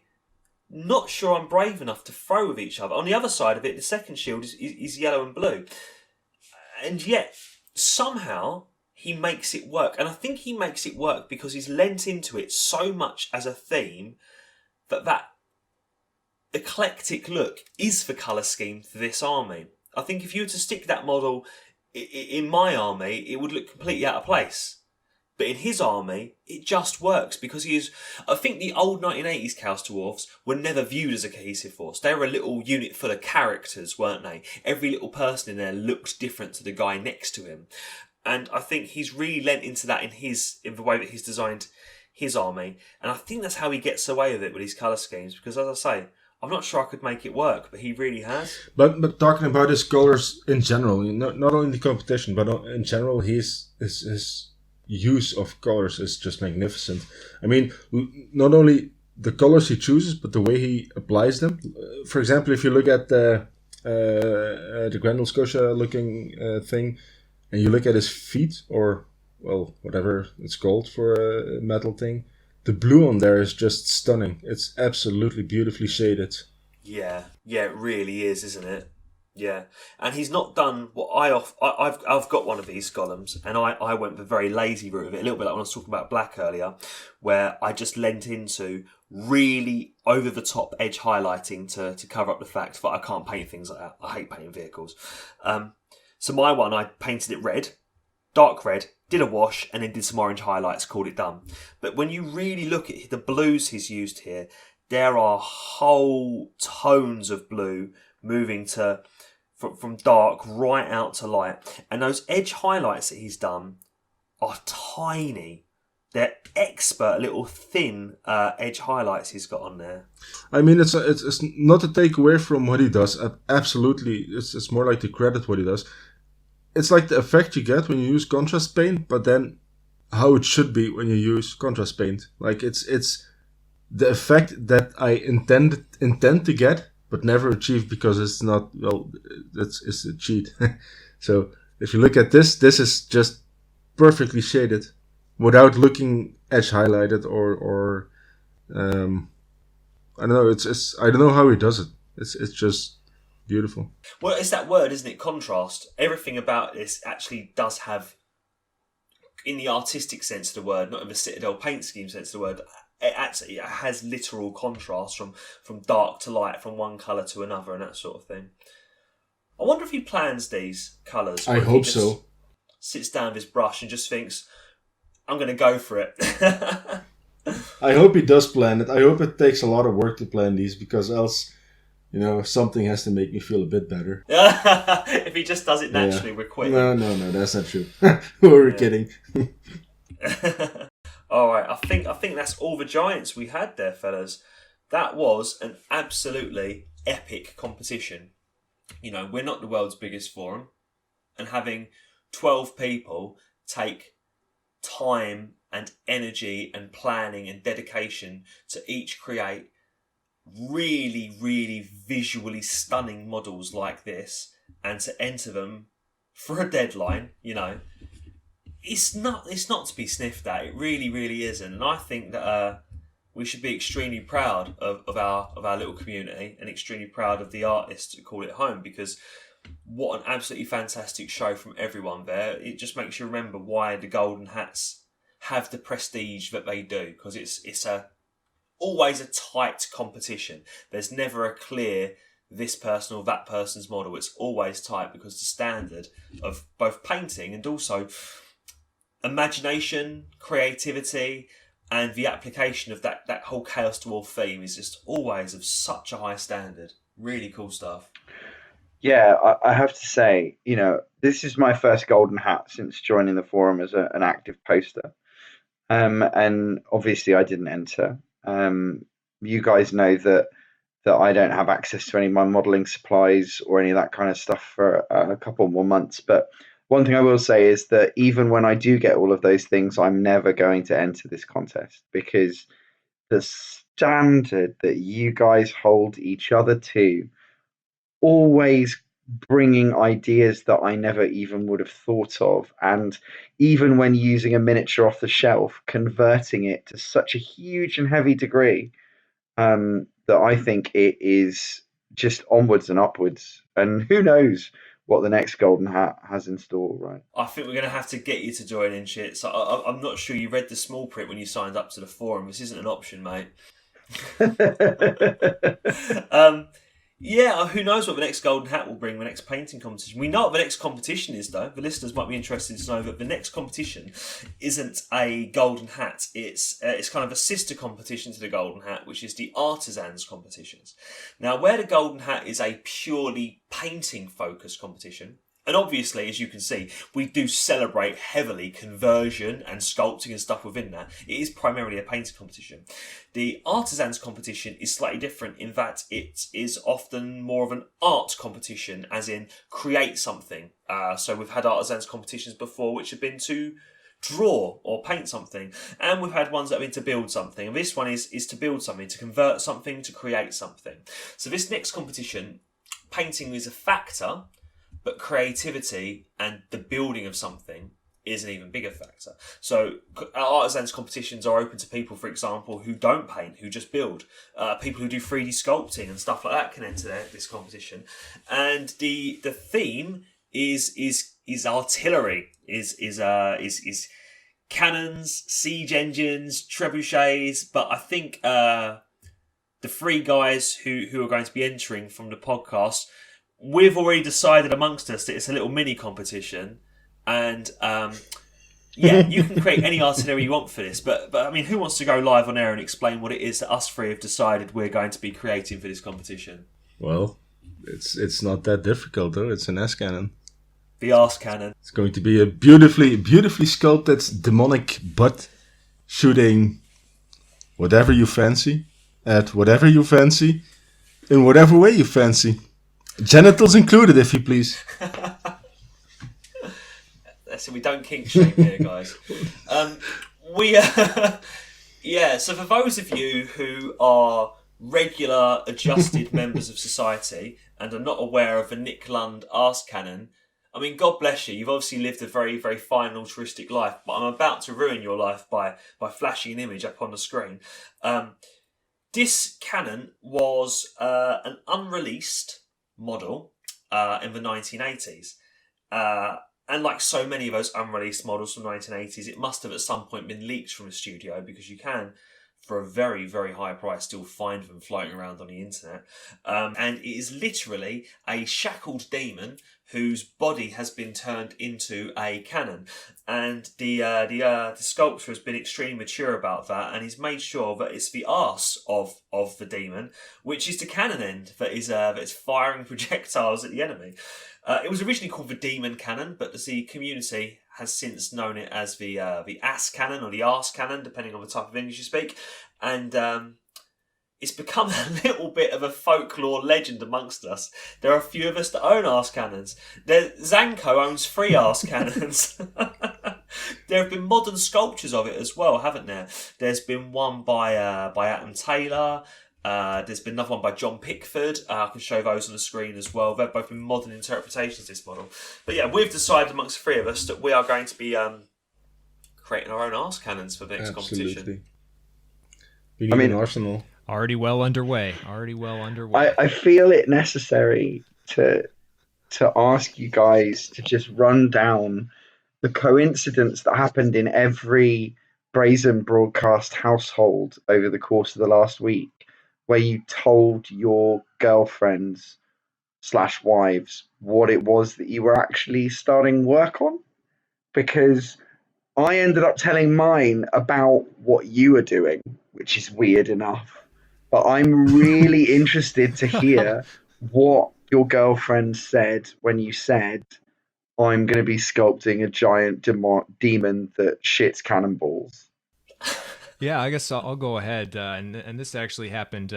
not sure I'm brave enough to throw with each other. On the other side of it, the second shield is yellow and blue. And yet, somehow, he makes it work. And I think he makes it work because he's lent into it so much as a theme that eclectic look is the colour scheme for this army. I think if you were to stick that model in my army, it would look completely out of place. But in his army, it just works because he is. I think the old 1980s Chaos Dwarfs were never viewed as a cohesive force. They were a little unit full of characters, weren't they? Every little person in there looked different to the guy next to him. And I think he's really lent into that in the way that he's designed his army. And I think that's how he gets away with it with his colour schemes. Because as I say, I'm not sure I could make it work, but he really has. But talking about his colours in general, not only the competition, but in general, his use of colors is just magnificent. I mean, not only the colors he chooses, but the way he applies them. For example, if you look at the Grendel Scotia looking thing, and you look at his feet, or well, whatever it's called for a metal thing, the blue on there is just stunning. It's absolutely beautifully shaded. Yeah, it really is, isn't it? Yeah, and he's not done what I've got one of these golems, and I went the very lazy route of it, a little bit like when I was talking about Black earlier, where I just lent into really over the top edge highlighting to cover up the fact that I can't paint things like that. I hate painting vehicles. So my one, I painted it red, dark red, did a wash, and then did some orange highlights, called it done. But when you really look at the blues he's used here, there are whole tones of blue moving from dark right out to light. And those edge highlights that he's done are tiny. they're expert little thin edge highlights he's got on there. I mean, it's not to take away from what he does. Absolutely, it's more like to credit what he does. It's like the effect you get when you use contrast paint, but then how it should be when you use contrast paint. Like it's the effect that I intend to get, but never achieve because it's not, well, it's a cheat. So if you look at this is just perfectly shaded without looking edge highlighted or I don't know. I don't know how he does it. It's just beautiful. Well, it's that word, isn't it? Contrast. Everything about this actually does have, in the artistic sense of the word, not in the Citadel paint scheme sense of the word, it has literal contrast from dark to light, from one colour to another, and that sort of thing. I wonder if he plans these colours. I hope so. Sits down with his brush and just thinks, I'm going to go for it. I hope he does plan it. I hope it takes a lot of work to plan these, because else, something has to make me feel a bit better. If he just does it naturally, we're quitting. No, that's not true. We're kidding. All right, I think that's all the giants we had there, fellas. That was an absolutely epic competition. We're not the world's biggest forum, and having 12 people take time and energy and planning and dedication to each create really, really visually stunning models like this, and to enter them for a deadline, it's not to be sniffed at. It really, really isn't. And I think that we should be extremely proud of our little community, and extremely proud of the artists who call it home, because what an absolutely fantastic show from everyone there. It just makes you remember why the Golden Hats have the prestige that they do, because it's always a tight competition. There's never a clear this person or that person's model. It's always tight because the standard of both painting and also imagination, creativity, and the application of that whole Chaos Dwarf theme is just always of such a high standard. Really cool stuff. Yeah, I have to say, this is my first Golden Hat since joining the forum as an active poster. And obviously I didn't enter. You guys know that I don't have access to any of my modelling supplies or any of that kind of stuff for a couple more months. But one thing I will say is that even when I do get all of those things, I'm never going to enter this contest, because the standard that you guys hold each other to, always bringing ideas that I never even would have thought of, and even when using a miniature off the shelf, converting it to such a huge and heavy degree, that I think it is just onwards and upwards. And who knows what the next Golden Hat has in store, right? I think we're going to have to get you to join in, shit. So I'm not sure you read the small print when you signed up to the forum. This isn't an option, mate. Yeah, who knows what the next Golden Hat will bring, the next painting competition. We know what the next competition is, though. The listeners might be interested to know that the next competition isn't a Golden Hat. It's kind of a sister competition to the Golden Hat, which is the Artisans competitions. Now, where the Golden Hat is a purely painting-focused competition, and obviously, as you can see, we do celebrate heavily conversion and sculpting and stuff within that. It is primarily a painting competition. The Artisans competition is slightly different in that it is often more of an art competition, as in create something. So we've had Artisans competitions before which have been to draw or paint something, and we've had ones that have been to build something. And this one is to build something, to convert something, to create something. So this next competition, painting is a factor, but creativity and the building of something is an even bigger factor. So Artisans competitions are open to people, for example, who don't paint, who just build. People who do 3D sculpting and stuff like that can enter this competition. And the theme is artillery, is cannons, siege engines, trebuchets. But I think the three guys who are going to be entering from the podcast, we've already decided amongst us that it's a little mini competition, and you can create any artillery you want for this. But I mean, who wants to go live on air and explain what it is that us three have decided we're going to be creating for this competition? Well, it's not that difficult though. It's an S cannon. The arse cannon. It's going to be a beautifully sculpted demonic butt shooting whatever you fancy, at whatever you fancy, in whatever way you fancy. Genitals included, if you please. So we don't kink shame here, guys. So for those of you who are regular adjusted members of society and are not aware of the Nick Lund arse cannon, I mean, God bless you. You've obviously lived a very, very fine and altruistic life, but I'm about to ruin your life by flashing an image up on the screen. This cannon was an unreleased model in the 1980s. And like so many of those unreleased models from the 1980s, it must have at some point been leaked from a studio, because you can, for a very, very high price, still find them floating around on the internet. And it is literally a shackled demon whose body has been turned into a cannon. And the sculptor has been extremely mature about that, and he's made sure that it's the arse of the demon, which is the cannon end that is firing projectiles at the enemy. It was originally called the Demon Cannon, but the community has since known it as the Ass Cannon or the Arse Cannon, depending on the type of English you speak. And it's become a little bit of a folklore legend amongst us. There are a few of us that own Arse Cannons. Zanko owns 3 Arse Cannons. There have been modern sculptures of it as well, haven't there? There's been one by Adam Taylor. There's been another one by John Pickford. I can show those on the screen as well. They've both been modern interpretations of this model. But yeah, we've decided amongst the 3 of us that we are going to be creating our own arse cannons for the next competition. We need an arsenal. Already well underway. I feel it necessary to ask you guys to just run down the coincidence that happened in every Brazen broadcast household over the course of the last week, where you told your girlfriends / wives what it was that you were actually starting work on. Because I ended up telling mine about what you were doing, which is weird enough. But I'm really interested to hear what your girlfriend said when you said, I'm going to be sculpting a giant demon that shits cannonballs. Yeah, I guess I'll go ahead. And this actually happened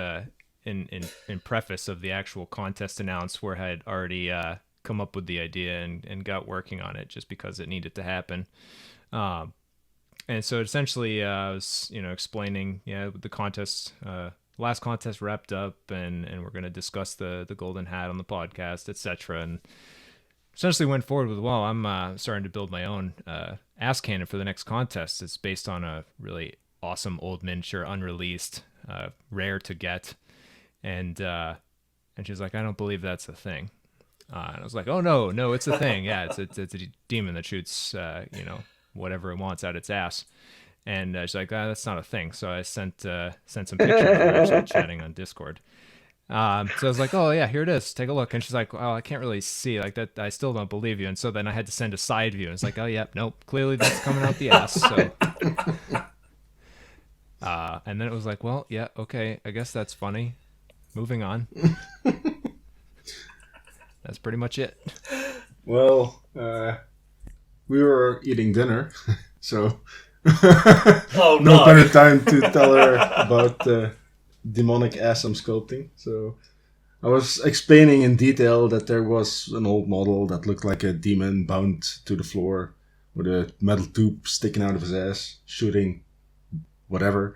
in preface of the actual contest announced, where I had already come up with the idea and got working on it just because it needed to happen. And so essentially, I was explaining, the contest, last contest wrapped up, and we're going to discuss the golden hat on the podcast, etc. And essentially went forward with, well, I'm starting to build my own ass cannon for the next contest. It's based on a really awesome old miniature, unreleased, rare to get, and she's like, I don't believe that's a thing. And I was like, oh no, it's a thing. Yeah, it's a demon that shoots whatever it wants out its ass. And she's like, that's not a thing. So I sent some pictures. We were actually chatting on Discord. So I was like, oh yeah, here it is. Take a look. And she's like, well, I can't really see like that. I still don't believe you. And so then I had to send a side view. And it's like, oh yeah, nope, clearly that's coming out the ass. So. And then it was like, well, yeah, okay, I guess that's funny. Moving on. That's pretty much it. Well, we were eating dinner, so no better time to tell her about demonic ass I'm sculpting. So I was explaining in detail that there was an old model that looked like a demon bound to the floor with a metal tube sticking out of his ass, shooting whatever.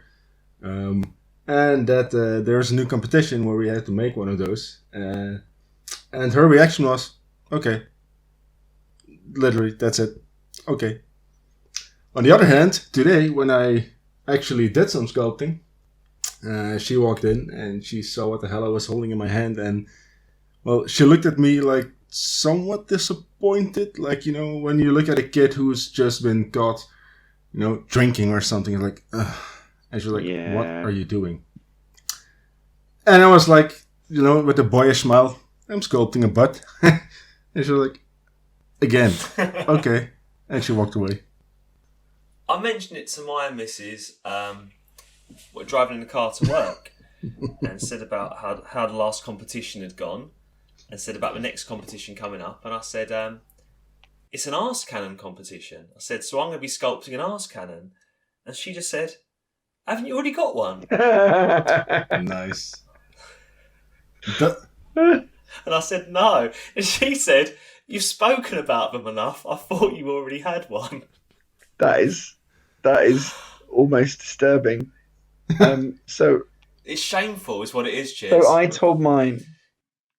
And that there's a new competition where we had to make one of those. And her reaction was, okay. Literally, that's it. Okay. On the other hand, today, when I actually did some sculpting, she walked in and she saw what the hell I was holding in my hand. And, well, she looked at me like somewhat disappointed. Like, when you look at a kid who's just been caught, drinking or something, like, ugh. And she's like, yeah. What are you doing? And I was like, with a boyish smile, I'm sculpting a butt. And she was like, again, okay. And she walked away. I mentioned it to my missus, we're driving in the car to work, and said about how the last competition had gone, and said about the next competition coming up. And I said, it's an arse cannon competition. I said, so I'm going to be sculpting an arse cannon. And she just said, "Haven't you already got one?" Nice. And I said, "No." And she said, "You've spoken about them enough. I thought you already had one." That is almost disturbing. So It's shameful, is what it is, Cheers. So I told mine,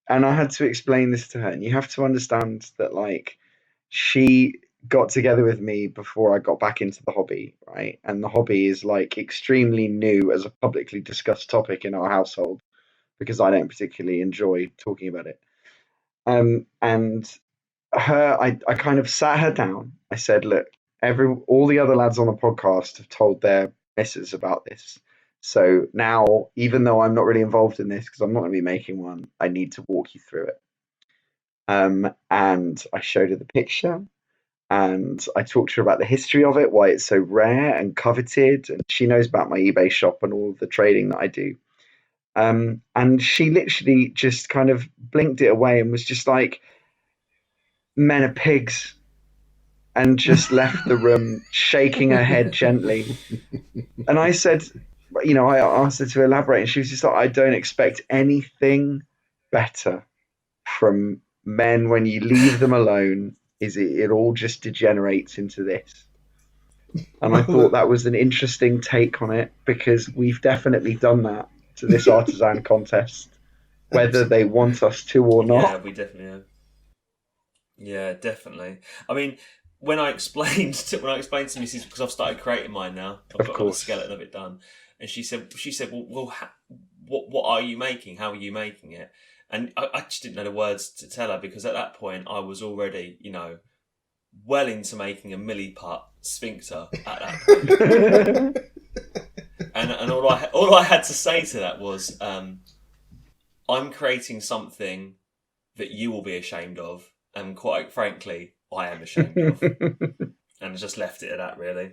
and I had to explain this to her. And you have to understand that, like, she got together with me before I got back into the hobby, right? And the hobby is like extremely new as a publicly discussed topic in our household because I don't particularly enjoy talking about it. And I kind of sat her down. I said, look, all the other lads on the podcast have told their missus about this. So now, even though I'm not really involved in this because I'm not going to be making one, I need to walk you through it. And I showed her the picture, and I talked to her about the history of it, why it's so rare and coveted, and she knows about my eBay shop and all of the trading that I do. And she literally just kind of blinked it away and was just like, "Men are pigs," and just left the room shaking her head gently. And I said, I asked her to elaborate, and she was just like, "I don't expect anything better from men when you leave them alone. It all just degenerates into this." And I thought that was an interesting take on it because we've definitely done that to this artisan contest, whether they want us to or not. Yeah, we definitely have. Yeah, definitely. I mean, when I explained to Mrs. because I've started creating mine now, I've got a skeleton of it done, and she said, "Well, what are you making? How are you making it?" And I just didn't know the words to tell her because at that point I was already, well into making a milliput sphincter at that point. and all I had to say to that was, I'm creating something that you will be ashamed of, and quite frankly, I am ashamed of. And I just left it at that, really.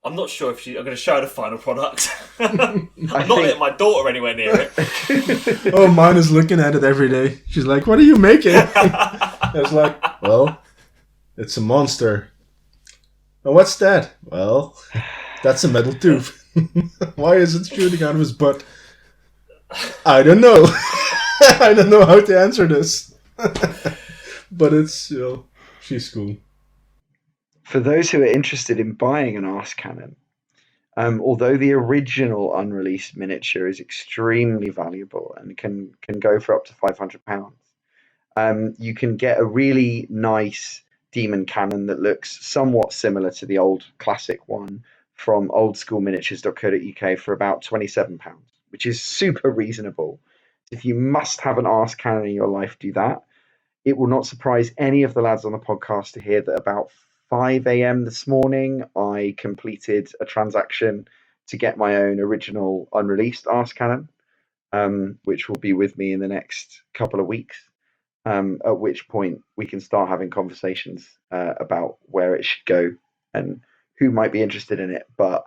I'm not sure if I'm going to show her the final product. I'm not letting my daughter anywhere near it. Oh, mine is looking at it every day. She's like, "What are you making?" I was like, "Well, it's a monster." "Oh, what's that?" "Well, that's a metal tooth." "Why is it shooting out of his butt?" "I don't know." I don't know how to answer this. But it's, she's cool. For those who are interested in buying an Arse Cannon, although the original unreleased miniature is extremely valuable and can go for up to £500, you can get a really nice demon cannon that looks somewhat similar to the old classic one from oldschoolminiatures.co.uk for about £27, which is super reasonable. If you must have an Arse Cannon in your life, do that. It will not surprise any of the lads on the podcast to hear that about 5 a.m. this morning, I completed a transaction to get my own original unreleased Arse Cannon, which will be with me in the next couple of weeks, at which point we can start having conversations about where it should go and who might be interested in it. But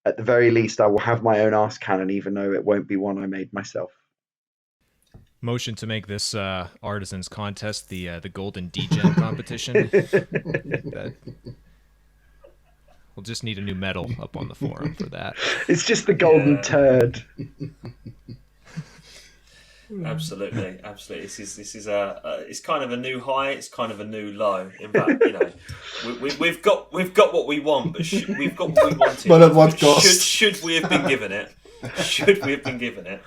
at the very least, I will have my own Arse Cannon, even though it won't be one I made myself. Motion to make this artisans contest the golden degen competition. We'll just need a new medal up on the forum for that. It's just the golden turd. Absolutely. This is it's kind of a new high. It's kind of a new low. In fact, we've got what we want, but we've got what we wanted. But at what cost? Should we have been given it? Should we have been given it?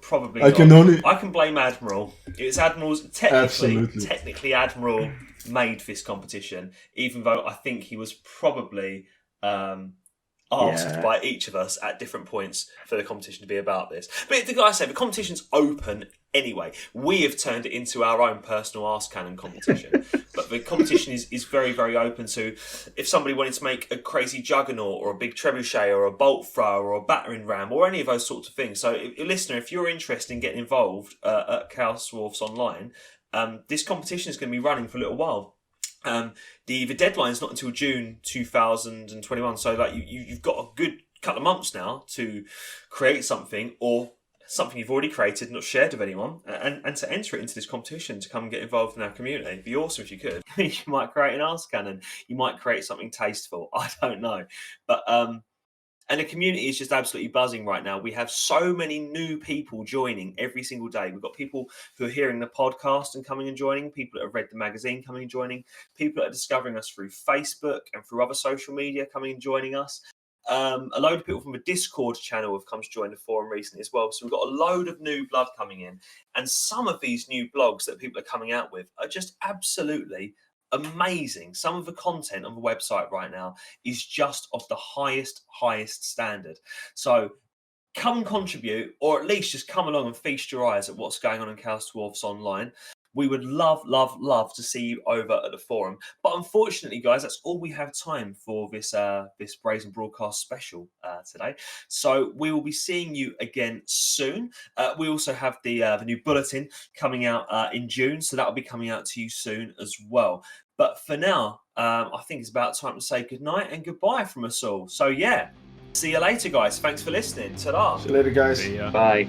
Probably. I can blame Admiral. It's Admiral's technically Admiral made this competition, even though I think he was probably asked by each of us at different points for the competition to be about this. But like I say, the competition's open anyway. We have turned it into our own personal Arse Cannon competition. But the competition is very, very open to if somebody wanted to make a crazy juggernaut or a big trebuchet or a bolt thrower or a battering ram or any of those sorts of things. So, listener, if you're interested in getting involved at Chaos Dwarfs Online, this competition is going to be running for a little while. The deadline is not until June 2021, so like you've got a good couple of months now to create something or something you've already created, not shared with anyone, and to enter it into this competition to come and get involved in our community. It'd be awesome if you could. You might create an ask cannon. You might create something tasteful. I don't know. But and the community is just absolutely buzzing right now. We have so many new people joining every single day. We've got people who are hearing the podcast and coming and joining, people that have read the magazine coming and joining, people that are discovering us through Facebook and through other social media coming and joining us. A load of people from a Discord channel have come to join the forum recently as well. So we've got a load of new blood coming in. And some of these new blogs that people are coming out with are just absolutely amazing. Some of the content on the website right now is just of the highest standard. So come and contribute, or at least just come along and feast your eyes at what's going on in Chaos Dwarfs Online. We would love to see you over at the forum. But unfortunately, guys, that's all we have time for this this Brazen broadcast special today. So we will be seeing you again soon. We also have the new bulletin coming out in June, so that will be coming out to you soon as well. But for now, I think it's about time to say goodnight and goodbye from us all. So yeah, see you later, guys. Thanks for listening. Ta-da. See you later, guys. See ya. Bye.